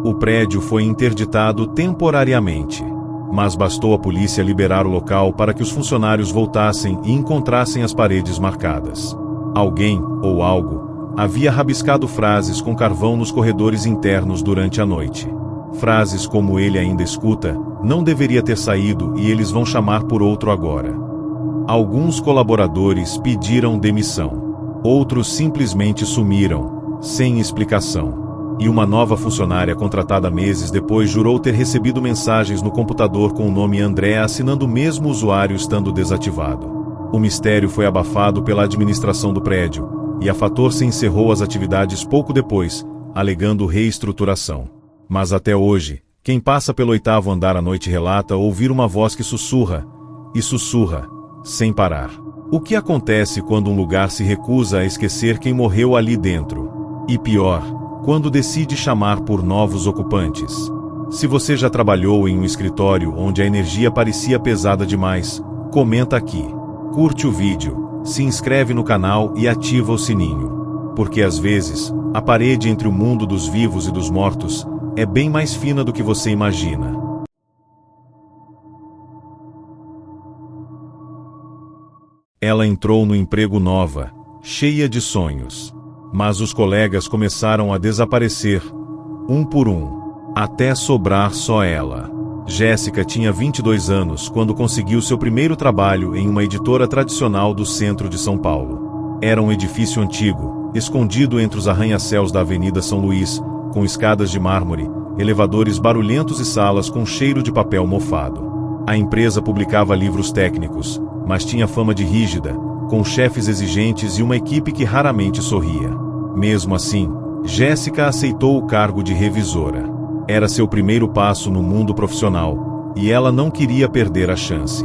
O prédio foi interditado temporariamente, mas bastou a polícia liberar o local para que os funcionários voltassem e encontrassem as paredes marcadas. Alguém, ou algo, havia rabiscado frases com carvão nos corredores internos durante a noite. Frases como "ele ainda escuta", "não deveria ter saído e eles vão chamar por outro agora". Alguns colaboradores pediram demissão. Outros simplesmente sumiram, sem explicação. E uma nova funcionária contratada meses depois jurou ter recebido mensagens no computador com o nome André assinando o mesmo usuário estando desativado. O mistério foi abafado pela administração do prédio, e a Fator-se encerrou as atividades pouco depois, alegando reestruturação. Mas até hoje, quem passa pelo 8º andar à noite relata ouvir uma voz que sussurra, e sussurra, sem parar. O que acontece quando um lugar se recusa a esquecer quem morreu ali dentro? E pior, quando decide chamar por novos ocupantes. Se você já trabalhou em um escritório onde a energia parecia pesada demais, comenta aqui. Curte o vídeo, se inscreve no canal e ativa o sininho. Porque às vezes, a parede entre o mundo dos vivos e dos mortos é bem mais fina do que você imagina. Ela entrou no emprego nova, cheia de sonhos. Mas os colegas começaram a desaparecer, um por um, até sobrar só ela. Jéssica tinha 22 anos quando conseguiu seu primeiro trabalho em uma editora tradicional do centro de São Paulo. Era um edifício antigo, escondido entre os arranha-céus da Avenida São Luís, com escadas de mármore, elevadores barulhentos e salas com cheiro de papel mofado. A empresa publicava livros técnicos, mas tinha fama de rígida, com chefes exigentes e uma equipe que raramente sorria. Mesmo assim, Jéssica aceitou o cargo de revisora. Era seu primeiro passo no mundo profissional, e ela não queria perder a chance.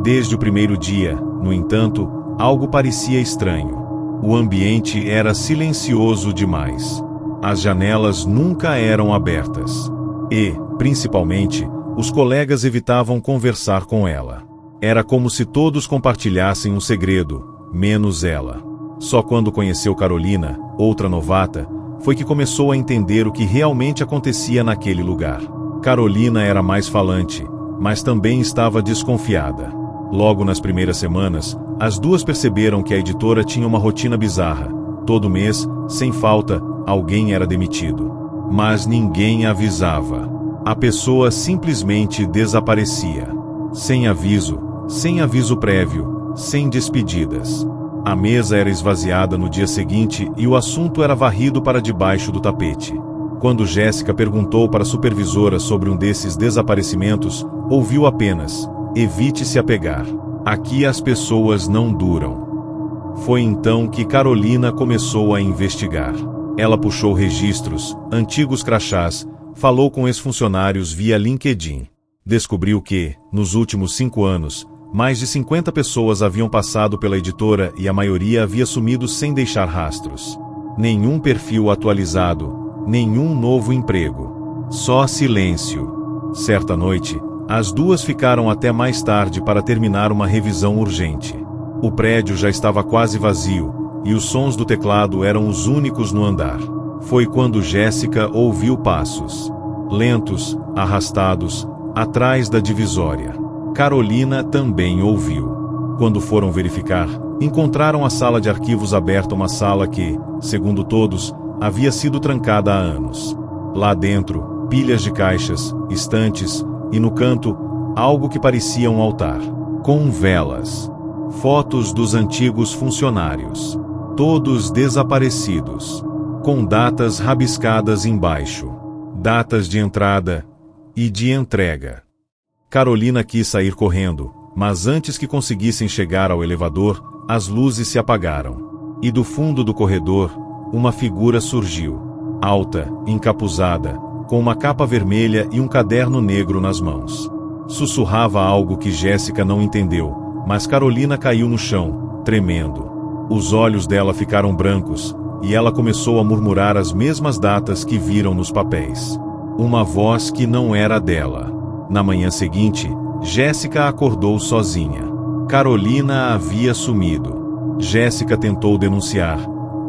Desde o primeiro dia, no entanto, algo parecia estranho. O ambiente era silencioso demais. As janelas nunca eram abertas. E, principalmente, os colegas evitavam conversar com ela. Era como se todos compartilhassem um segredo, menos ela. Só quando conheceu Carolina, outra novata, foi que começou a entender o que realmente acontecia naquele lugar. Carolina era mais falante, mas também estava desconfiada. Logo nas primeiras semanas, as duas perceberam que a editora tinha uma rotina bizarra. Todo mês, sem falta, alguém era demitido. Mas ninguém avisava. A pessoa simplesmente desaparecia. Sem aviso prévio, sem despedidas. A mesa era esvaziada no dia seguinte e o assunto era varrido para debaixo do tapete. Quando Jéssica perguntou para a supervisora sobre um desses desaparecimentos, ouviu apenas: "Evite se apegar. Aqui as pessoas não duram." Foi então que Carolina começou a investigar. Ela puxou registros, antigos crachás, falou com ex-funcionários via LinkedIn. Descobriu que, nos últimos 5 anos, mais de 50 pessoas haviam passado pela editora e a maioria havia sumido sem deixar rastros. Nenhum perfil atualizado, nenhum novo emprego. Só silêncio. Certa noite, as duas ficaram até mais tarde para terminar uma revisão urgente. O prédio já estava quase vazio, e os sons do teclado eram os únicos no andar. Foi quando Jéssica ouviu passos. Lentos, arrastados, atrás da divisória. Carolina também ouviu. Quando foram verificar, encontraram a sala de arquivos aberta, uma sala que, segundo todos, havia sido trancada há anos. Lá dentro, pilhas de caixas, estantes, e no canto, algo que parecia um altar. Com velas. Fotos dos antigos funcionários. Todos desaparecidos. Com datas rabiscadas embaixo. Datas de entrada e de entrega. Carolina quis sair correndo, mas antes que conseguissem chegar ao elevador, as luzes se apagaram. E do fundo do corredor, uma figura surgiu. Alta, encapuzada, com uma capa vermelha e um caderno negro nas mãos. Sussurrava algo que Jéssica não entendeu, mas Carolina caiu no chão, tremendo. Os olhos dela ficaram brancos, e ela começou a murmurar as mesmas datas que viram nos papéis. Uma voz que não era dela. Na manhã seguinte, Jéssica acordou sozinha. Carolina havia sumido. Jéssica tentou denunciar,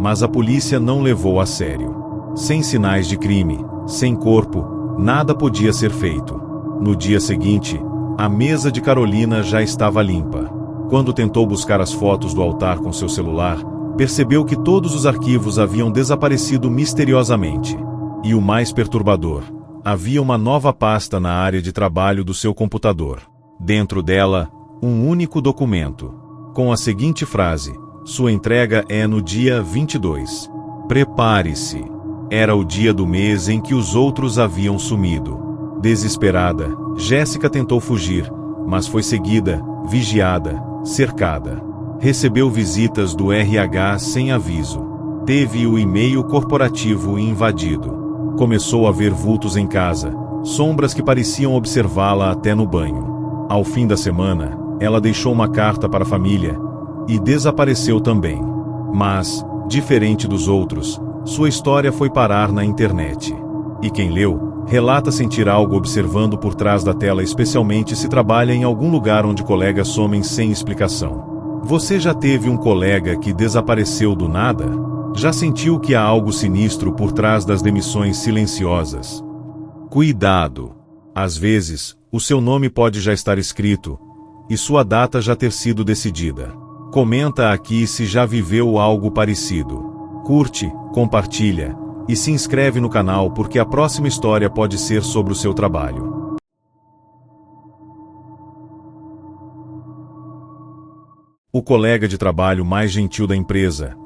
mas a polícia não levou a sério. Sem sinais de crime, sem corpo, nada podia ser feito. No dia seguinte, a mesa de Carolina já estava limpa. Quando tentou buscar as fotos do altar com seu celular, percebeu que todos os arquivos haviam desaparecido misteriosamente. E o mais perturbador, havia uma nova pasta na área de trabalho do seu computador. Dentro dela, um único documento, com a seguinte frase: "Sua entrega é no dia 22. Prepare-se." Era o dia do mês em que os outros haviam sumido. Desesperada, Jéssica tentou fugir, mas foi seguida, vigiada, cercada. Recebeu visitas do RH sem aviso. Teve o e-mail corporativo invadido. Começou a ver vultos em casa, sombras que pareciam observá-la até no banho. Ao fim da semana, ela deixou uma carta para a família e desapareceu também. Mas, diferente dos outros, sua história foi parar na internet. E quem leu, relata sentir algo observando por trás da tela, especialmente se trabalha em algum lugar onde colegas somem sem explicação. Você já teve um colega que desapareceu do nada? Já sentiu que há algo sinistro por trás das demissões silenciosas? Cuidado! Às vezes, o seu nome pode já estar escrito, e sua data já ter sido decidida. Comenta aqui se já viveu algo parecido. Curte, compartilha, e se inscreve no canal porque a próxima história pode ser sobre o seu trabalho. O colega de trabalho mais gentil da empresa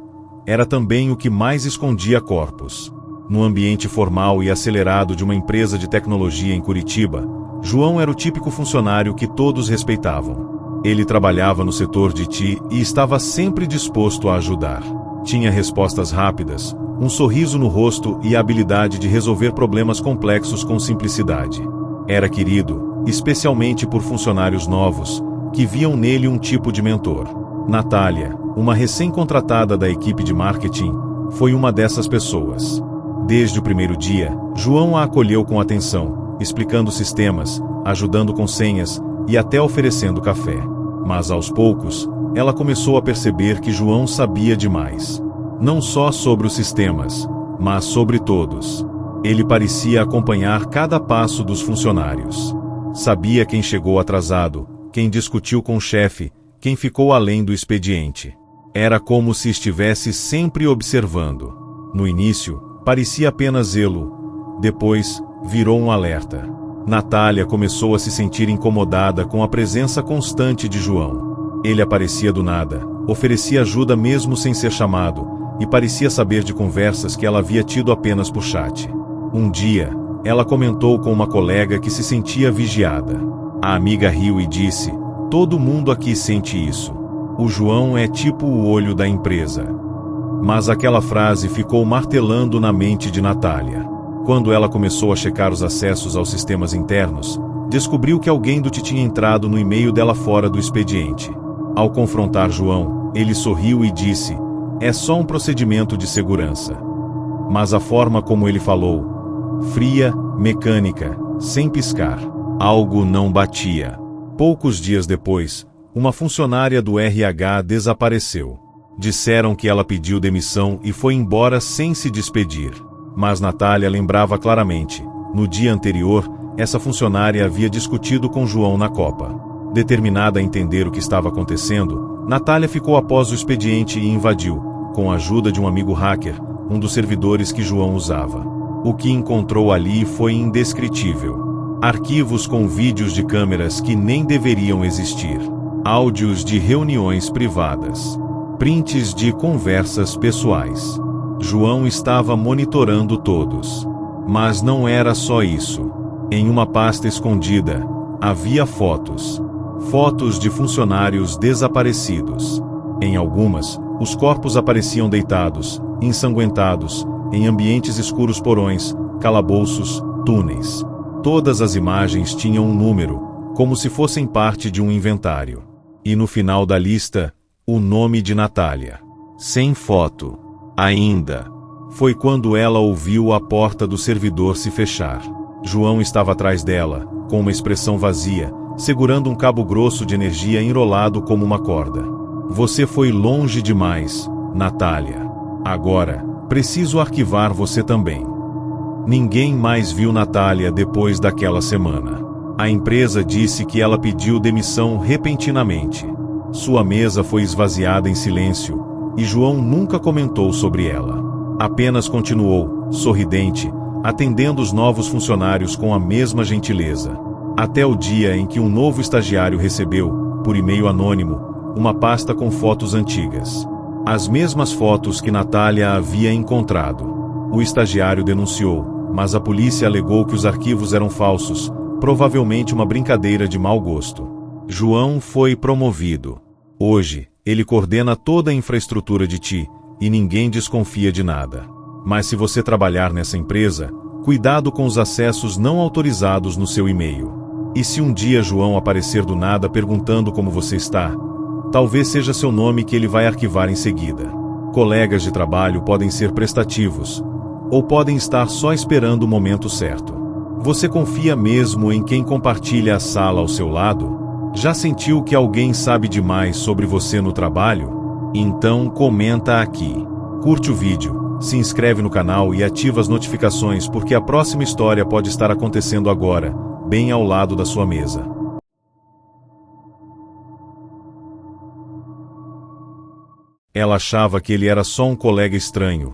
era também o que mais escondia corpos. No ambiente formal e acelerado de uma empresa de tecnologia em Curitiba, João era o típico funcionário que todos respeitavam. Ele trabalhava no setor de TI e estava sempre disposto a ajudar. Tinha respostas rápidas, um sorriso no rosto e a habilidade de resolver problemas complexos com simplicidade. Era querido, especialmente por funcionários novos, que viam nele um tipo de mentor. Natália, uma recém-contratada da equipe de marketing, foi uma dessas pessoas. Desde o primeiro dia, João a acolheu com atenção, explicando sistemas, ajudando com senhas e até oferecendo café. Mas aos poucos, ela começou a perceber que João sabia demais. Não só sobre os sistemas, mas sobre todos. Ele parecia acompanhar cada passo dos funcionários. Sabia quem chegou atrasado, quem discutiu com o chefe, quem ficou além do expediente. Era como se estivesse sempre observando. No início, parecia apenas zelo. Depois, virou um alerta. Natália começou a se sentir incomodada com a presença constante de João. Ele aparecia do nada, oferecia ajuda mesmo sem ser chamado, e parecia saber de conversas que ela havia tido apenas por chat. Um dia, ela comentou com uma colega que se sentia vigiada. A amiga riu e disse: "Todo mundo aqui sente isso. O João é tipo o olho da empresa." Mas aquela frase ficou martelando na mente de Natália. Quando ela começou a checar os acessos aos sistemas internos, descobriu que alguém do TI tinha entrado no e-mail dela fora do expediente. Ao confrontar João, ele sorriu e disse: "É só um procedimento de segurança." Mas a forma como ele falou, fria, mecânica, sem piscar, algo não batia. Poucos dias depois, uma funcionária do RH desapareceu. Disseram que ela pediu demissão e foi embora sem se despedir. Mas Natália lembrava claramente, no dia anterior, essa funcionária havia discutido com João na copa. Determinada a entender o que estava acontecendo, Natália ficou após o expediente e invadiu, com a ajuda de um amigo hacker, um dos servidores que João usava. O que encontrou ali foi indescritível. Arquivos com vídeos de câmeras que nem deveriam existir. Áudios de reuniões privadas. Prints de conversas pessoais. João estava monitorando todos. Mas não era só isso. Em uma pasta escondida, havia fotos. Fotos de funcionários desaparecidos. Em algumas, os corpos apareciam deitados, ensanguentados, em ambientes escuros, porões, calabouços, túneis. Todas as imagens tinham um número, como se fossem parte de um inventário. E no final da lista, o nome de Natália. Sem foto. Ainda. Foi quando ela ouviu a porta do servidor se fechar. João estava atrás dela, com uma expressão vazia, segurando um cabo grosso de energia enrolado como uma corda. "Você foi longe demais, Natália. Agora, preciso arquivar você também." Ninguém mais viu Natália depois daquela semana. A empresa disse que ela pediu demissão repentinamente. Sua mesa foi esvaziada em silêncio, e João nunca comentou sobre ela. Apenas continuou, sorridente, atendendo os novos funcionários com a mesma gentileza. Até o dia em que um novo estagiário recebeu, por e-mail anônimo, uma pasta com fotos antigas. As mesmas fotos que Natália havia encontrado. O estagiário denunciou, mas a polícia alegou que os arquivos eram falsos, provavelmente uma brincadeira de mau gosto. João foi promovido. Hoje, ele coordena toda a infraestrutura de TI, e ninguém desconfia de nada. Mas se você trabalhar nessa empresa, cuidado com os acessos não autorizados no seu e-mail. E se um dia João aparecer do nada perguntando como você está, talvez seja seu nome que ele vai arquivar em seguida. Colegas de trabalho podem ser prestativos, ou podem estar só esperando o momento certo. Você confia mesmo em quem compartilha a sala ao seu lado? Já sentiu que alguém sabe demais sobre você no trabalho? Então comenta aqui. Curte o vídeo, se inscreve no canal e ativa as notificações porque a próxima história pode estar acontecendo agora, bem ao lado da sua mesa. Ela achava que ele era só um colega estranho,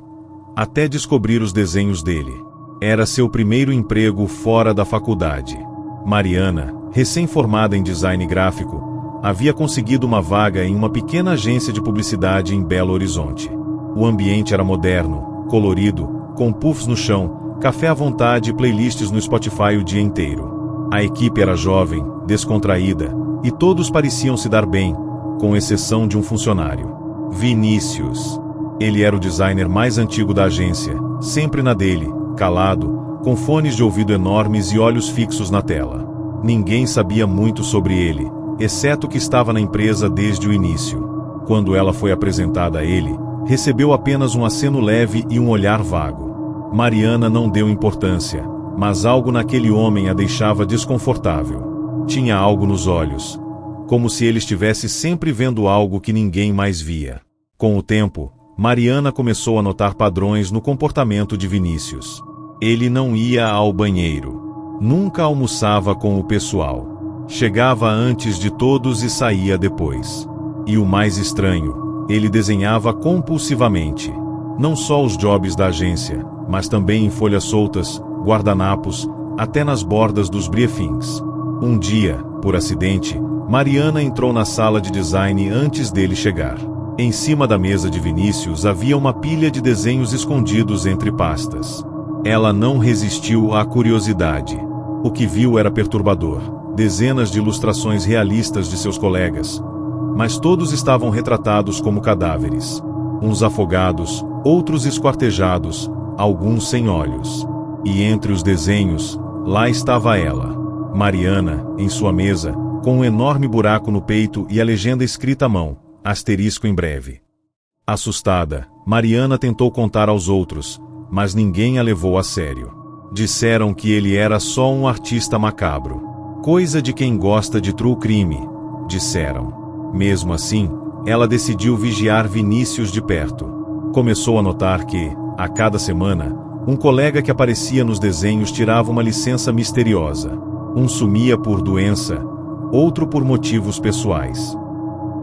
até descobrir os desenhos dele. Era seu primeiro emprego fora da faculdade. Mariana, recém-formada em design gráfico, havia conseguido uma vaga em uma pequena agência de publicidade em Belo Horizonte. O ambiente era moderno, colorido, com puffs no chão, café à vontade e playlists no Spotify o dia inteiro. A equipe era jovem, descontraída, e todos pareciam se dar bem, com exceção de um funcionário. Vinícius. Ele era o designer mais antigo da agência, sempre na dele, calado, com fones de ouvido enormes e olhos fixos na tela. Ninguém sabia muito sobre ele, exceto que estava na empresa desde o início. Quando ela foi apresentada a ele, recebeu apenas um aceno leve e um olhar vago. Mariana não deu importância, mas algo naquele homem a deixava desconfortável. Tinha algo nos olhos, como se ele estivesse sempre vendo algo que ninguém mais via. Com o tempo, Mariana começou a notar padrões no comportamento de Vinícius. Ele não ia ao banheiro. Nunca almoçava com o pessoal. Chegava antes de todos e saía depois. E o mais estranho, ele desenhava compulsivamente. Não só os jobs da agência, mas também em folhas soltas, guardanapos, até nas bordas dos briefings. Um dia, por acidente, Mariana entrou na sala de design antes dele chegar. Em cima da mesa de Vinícius havia uma pilha de desenhos escondidos entre pastas. Ela não resistiu à curiosidade. O que viu era perturbador. Dezenas de ilustrações realistas de seus colegas, mas todos estavam retratados como cadáveres. Uns afogados, outros esquartejados, alguns sem olhos. E entre os desenhos, lá estava ela, Mariana, em sua mesa, com um enorme buraco no peito e a legenda escrita à mão, asterisco em breve. Assustada, Mariana tentou contar aos outros, mas ninguém a levou a sério. Disseram que ele era só um artista macabro. Coisa de quem gosta de true crime, disseram. Mesmo assim, ela decidiu vigiar Vinícius de perto. Começou a notar que, a cada semana, um colega que aparecia nos desenhos tirava uma licença misteriosa. Um sumia por doença, outro por motivos pessoais.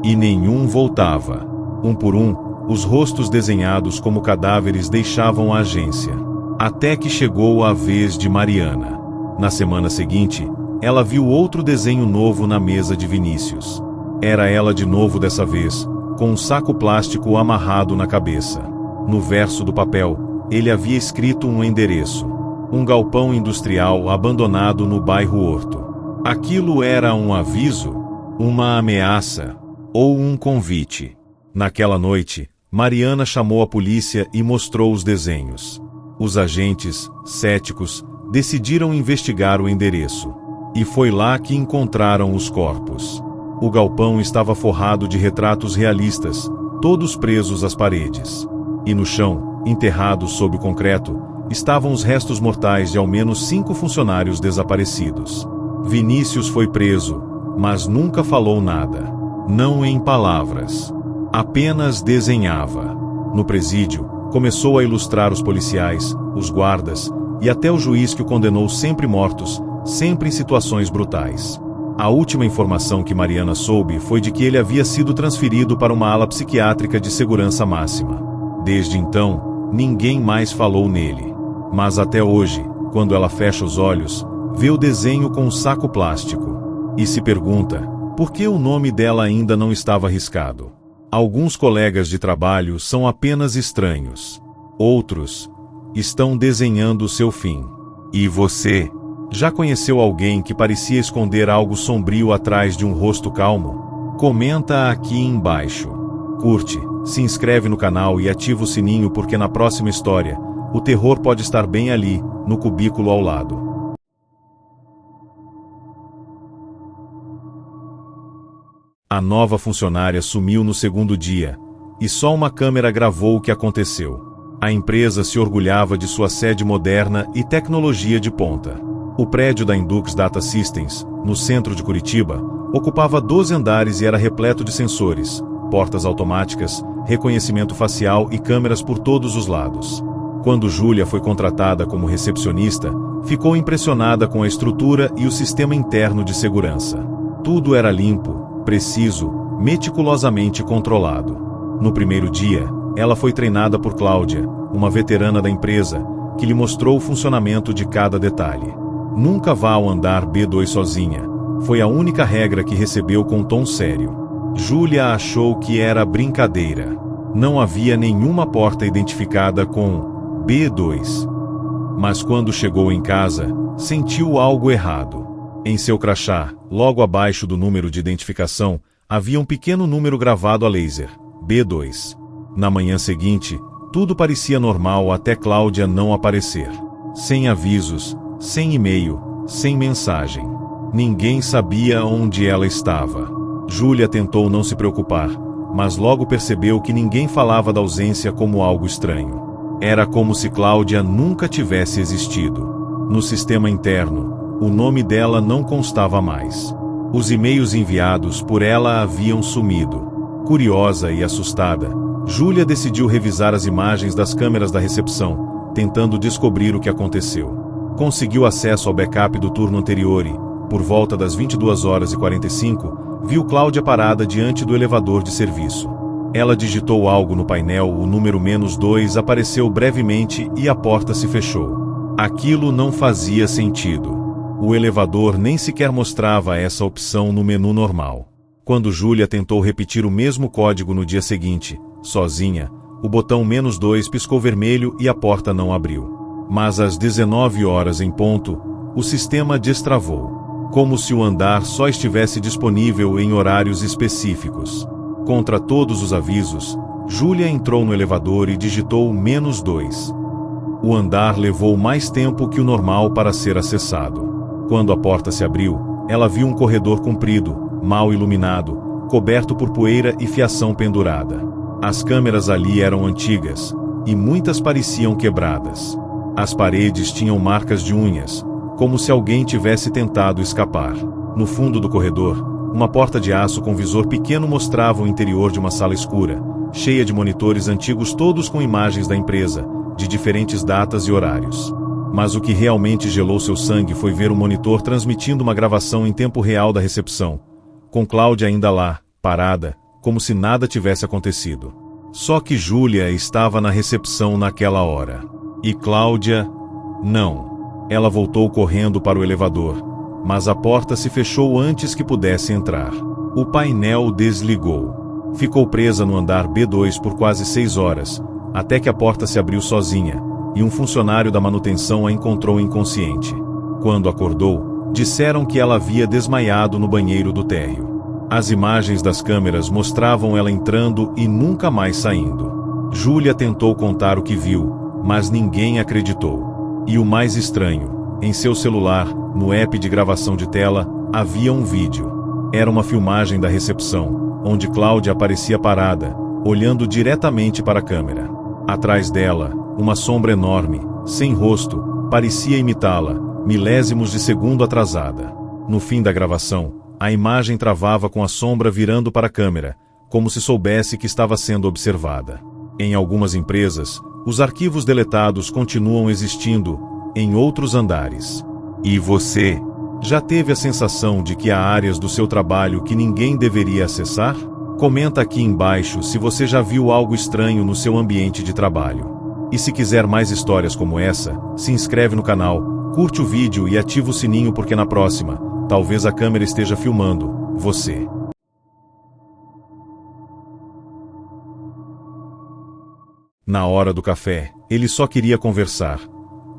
E nenhum voltava. Um por um, os rostos desenhados como cadáveres deixavam a agência. Até que chegou a vez de Mariana. Na semana seguinte, ela viu outro desenho novo na mesa de Vinícius. Era ela de novo dessa vez, com um saco plástico amarrado na cabeça. No verso do papel, ele havia escrito um endereço. Um galpão industrial abandonado no bairro Horto. Aquilo era um aviso, uma ameaça ou um convite. Naquela noite, Mariana chamou a polícia e mostrou os desenhos. Os agentes, céticos, decidiram investigar o endereço. E foi lá que encontraram os corpos. O galpão estava forrado de retratos realistas, todos presos às paredes. E no chão, enterrados sob o concreto, estavam os restos mortais de ao menos 5 funcionários desaparecidos. Vinícius foi preso, mas nunca falou nada. Não em palavras. Apenas desenhava. No presídio, começou a ilustrar os policiais, os guardas e até o juiz que o condenou sempre mortos, sempre em situações brutais. A última informação que Mariana soube foi de que ele havia sido transferido para uma ala psiquiátrica de segurança máxima. Desde então, ninguém mais falou nele. Mas até hoje, quando ela fecha os olhos, vê o desenho com um saco plástico. E se pergunta, por que o nome dela ainda não estava riscado? Alguns colegas de trabalho são apenas estranhos. Outros estão desenhando seu fim. E você? Já conheceu alguém que parecia esconder algo sombrio atrás de um rosto calmo? Comenta aqui embaixo. Curte, se inscreve no canal e ativa o sininho porque na próxima história, o terror pode estar bem ali, no cubículo ao lado. A nova funcionária sumiu no segundo dia, e só uma câmera gravou o que aconteceu. A empresa se orgulhava de sua sede moderna e tecnologia de ponta. O prédio da Indux Data Systems, no centro de Curitiba, ocupava 12 andares e era repleto de sensores, portas automáticas, reconhecimento facial e câmeras por todos os lados. Quando Júlia foi contratada como recepcionista, ficou impressionada com a estrutura e o sistema interno de segurança. Tudo era limpo, preciso, meticulosamente controlado. No primeiro dia, ela foi treinada por Cláudia, uma veterana da empresa, que lhe mostrou o funcionamento de cada detalhe. Nunca vá ao andar B2 sozinha, foi a única regra que recebeu com tom sério. Júlia achou que era brincadeira. Não havia nenhuma porta identificada com B2. Mas quando chegou em casa, sentiu algo errado. Em seu crachá, logo abaixo do número de identificação, havia um pequeno número gravado a laser, B2. Na manhã seguinte, tudo parecia normal até Cláudia não aparecer. Sem avisos, sem e-mail, sem mensagem. Ninguém sabia onde ela estava. Júlia tentou não se preocupar, mas logo percebeu que ninguém falava da ausência como algo estranho. Era como se Cláudia nunca tivesse existido. No sistema interno, o nome dela não constava mais. Os e-mails enviados por ela haviam sumido. Curiosa e assustada, Júlia decidiu revisar as imagens das câmeras da recepção, tentando descobrir o que aconteceu. Conseguiu acesso ao backup do turno anterior e, por volta das 22h45, viu Cláudia parada diante do elevador de serviço. Ela digitou algo no painel, o número -2 apareceu brevemente e a porta se fechou. Aquilo não fazia sentido. O elevador nem sequer mostrava essa opção no menu normal. Quando Júlia tentou repetir o mesmo código no dia seguinte, sozinha, o botão -2 piscou vermelho e a porta não abriu. Mas às 19 horas em ponto, o sistema destravou. Como se o andar só estivesse disponível em horários específicos. Contra todos os avisos, Júlia entrou no elevador e digitou -2. O andar levou mais tempo que o normal para ser acessado. Quando a porta se abriu, ela viu um corredor comprido, mal iluminado, coberto por poeira e fiação pendurada. As câmeras ali eram antigas, e muitas pareciam quebradas. As paredes tinham marcas de unhas, como se alguém tivesse tentado escapar. No fundo do corredor, uma porta de aço com visor pequeno mostrava o interior de uma sala escura, cheia de monitores antigos todos com imagens da empresa, de diferentes datas e horários. Mas o que realmente gelou seu sangue foi ver o monitor transmitindo uma gravação em tempo real da recepção, com Cláudia ainda lá, parada, como se nada tivesse acontecido. Só que Júlia estava na recepção naquela hora. E Cláudia, não. Ela voltou correndo para o elevador, mas a porta se fechou antes que pudesse entrar. O painel desligou. Ficou presa no andar B2 por quase 6 horas, até que a porta se abriu sozinha, e um funcionário da manutenção a encontrou inconsciente. Quando acordou, disseram que ela havia desmaiado no banheiro do térreo. As imagens das câmeras mostravam ela entrando e nunca mais saindo. Júlia tentou contar o que viu, mas ninguém acreditou. E o mais estranho, em seu celular, no app de gravação de tela, havia um vídeo. Era uma filmagem da recepção, onde Cláudia aparecia parada, olhando diretamente para a câmera. Atrás dela, uma sombra enorme, sem rosto, parecia imitá-la, milésimos de segundo atrasada. No fim da gravação, a imagem travava com a sombra virando para a câmera, como se soubesse que estava sendo observada. Em algumas empresas, os arquivos deletados continuam existindo, em outros andares. E você? Já teve a sensação de que há áreas do seu trabalho que ninguém deveria acessar? Comenta aqui embaixo se você já viu algo estranho no seu ambiente de trabalho. E se quiser mais histórias como essa, se inscreve no canal, curte o vídeo e ativa o sininho porque na próxima, talvez a câmera esteja filmando você. Na hora do café, ele só queria conversar.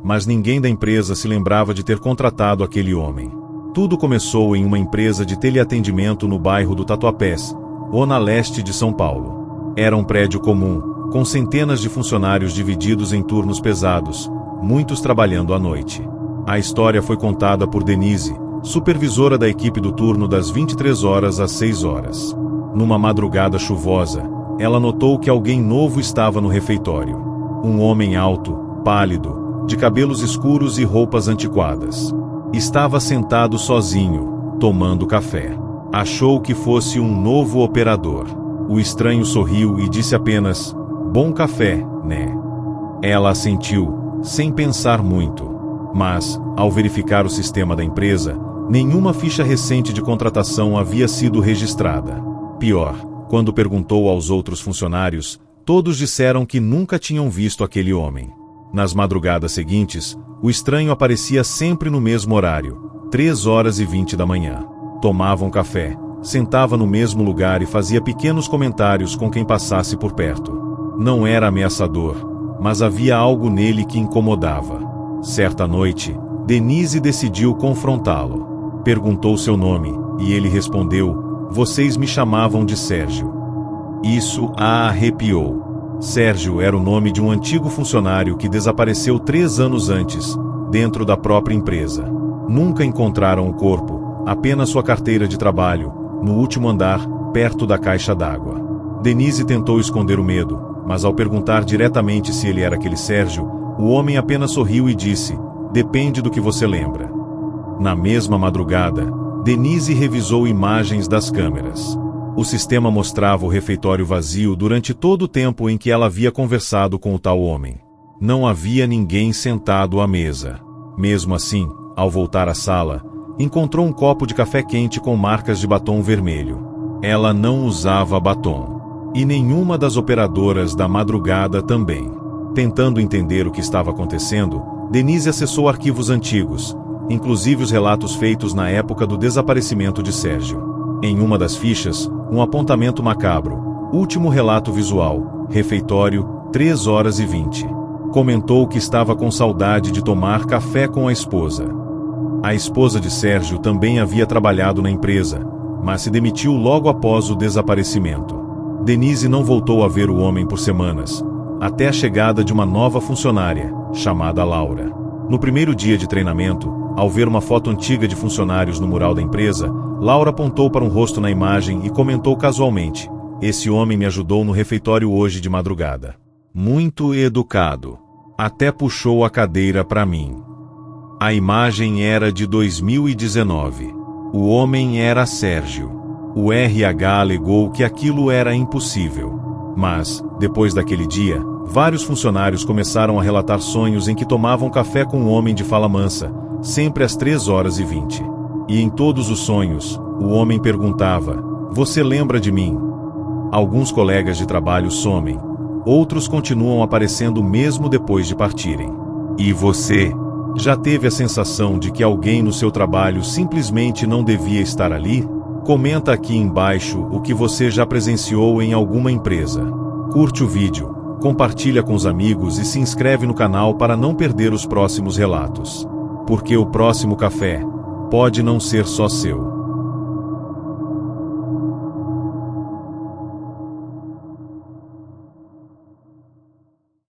Mas ninguém da empresa se lembrava de ter contratado aquele homem. Tudo começou em uma empresa de teleatendimento no bairro do Tatuapés, zona leste de São Paulo. Era um prédio comum, com centenas de funcionários divididos em turnos pesados, muitos trabalhando à noite. A história foi contada por Denise, supervisora da equipe do turno das 23 horas às 6 horas. Numa madrugada chuvosa, ela notou que alguém novo estava no refeitório. Um homem alto, pálido, de cabelos escuros e roupas antiquadas. Estava sentado sozinho, tomando café. Achou que fosse um novo operador. O estranho sorriu e disse apenas, "Bom café, né?" Ela assentiu, sem pensar muito. Mas, ao verificar o sistema da empresa, nenhuma ficha recente de contratação havia sido registrada. Pior, quando perguntou aos outros funcionários, todos disseram que nunca tinham visto aquele homem. Nas madrugadas seguintes, o estranho aparecia sempre no mesmo horário, 3h20 da manhã. Tomava um café, sentava no mesmo lugar e fazia pequenos comentários com quem passasse por perto. Não era ameaçador, mas havia algo nele que incomodava. Certa noite, Denise decidiu confrontá-lo. Perguntou seu nome, e ele respondeu, "Vocês me chamavam de Sérgio." Isso a arrepiou. Sérgio era o nome de um antigo funcionário que desapareceu 3 anos antes, dentro da própria empresa. Nunca encontraram o corpo, apenas sua carteira de trabalho, no último andar, perto da caixa d'água. Denise tentou esconder o medo, mas ao perguntar diretamente se ele era aquele Sérgio, o homem apenas sorriu e disse: "Depende do que você lembra." Na mesma madrugada, Denise revisou imagens das câmeras. O sistema mostrava o refeitório vazio durante todo o tempo em que ela havia conversado com o tal homem. Não havia ninguém sentado à mesa. Mesmo assim, ao voltar à sala, encontrou um copo de café quente com marcas de batom vermelho. Ela não usava batom. E nenhuma das operadoras da madrugada também. Tentando entender o que estava acontecendo, Denise acessou arquivos antigos, inclusive os relatos feitos na época do desaparecimento de Sérgio. Em uma das fichas, um apontamento macabro: último relato visual, refeitório, 3h20. Comentou que estava com saudade de tomar café com a esposa. A esposa de Sérgio também havia trabalhado na empresa, mas se demitiu logo após o desaparecimento. Denise não voltou a ver o homem por semanas, até a chegada de uma nova funcionária, chamada Laura. No primeiro dia de treinamento, ao ver uma foto antiga de funcionários no mural da empresa, Laura apontou para um rosto na imagem e comentou casualmente: "Esse homem me ajudou no refeitório hoje de madrugada. Muito educado. Até puxou a cadeira para mim." A imagem era de 2019. O homem era Sérgio. O RH alegou que aquilo era impossível. Mas, depois daquele dia, vários funcionários começaram a relatar sonhos em que tomavam café com um homem de fala mansa, sempre às 3h20. E em todos os sonhos, o homem perguntava: "Você lembra de mim?" Alguns colegas de trabalho somem. Outros continuam aparecendo mesmo depois de partirem. E você? Já teve a sensação de que alguém no seu trabalho simplesmente não devia estar ali? Comenta aqui embaixo o que você já presenciou em alguma empresa. Curte o vídeo, compartilha com os amigos e se inscreve no canal para não perder os próximos relatos. Porque o próximo café pode não ser só seu.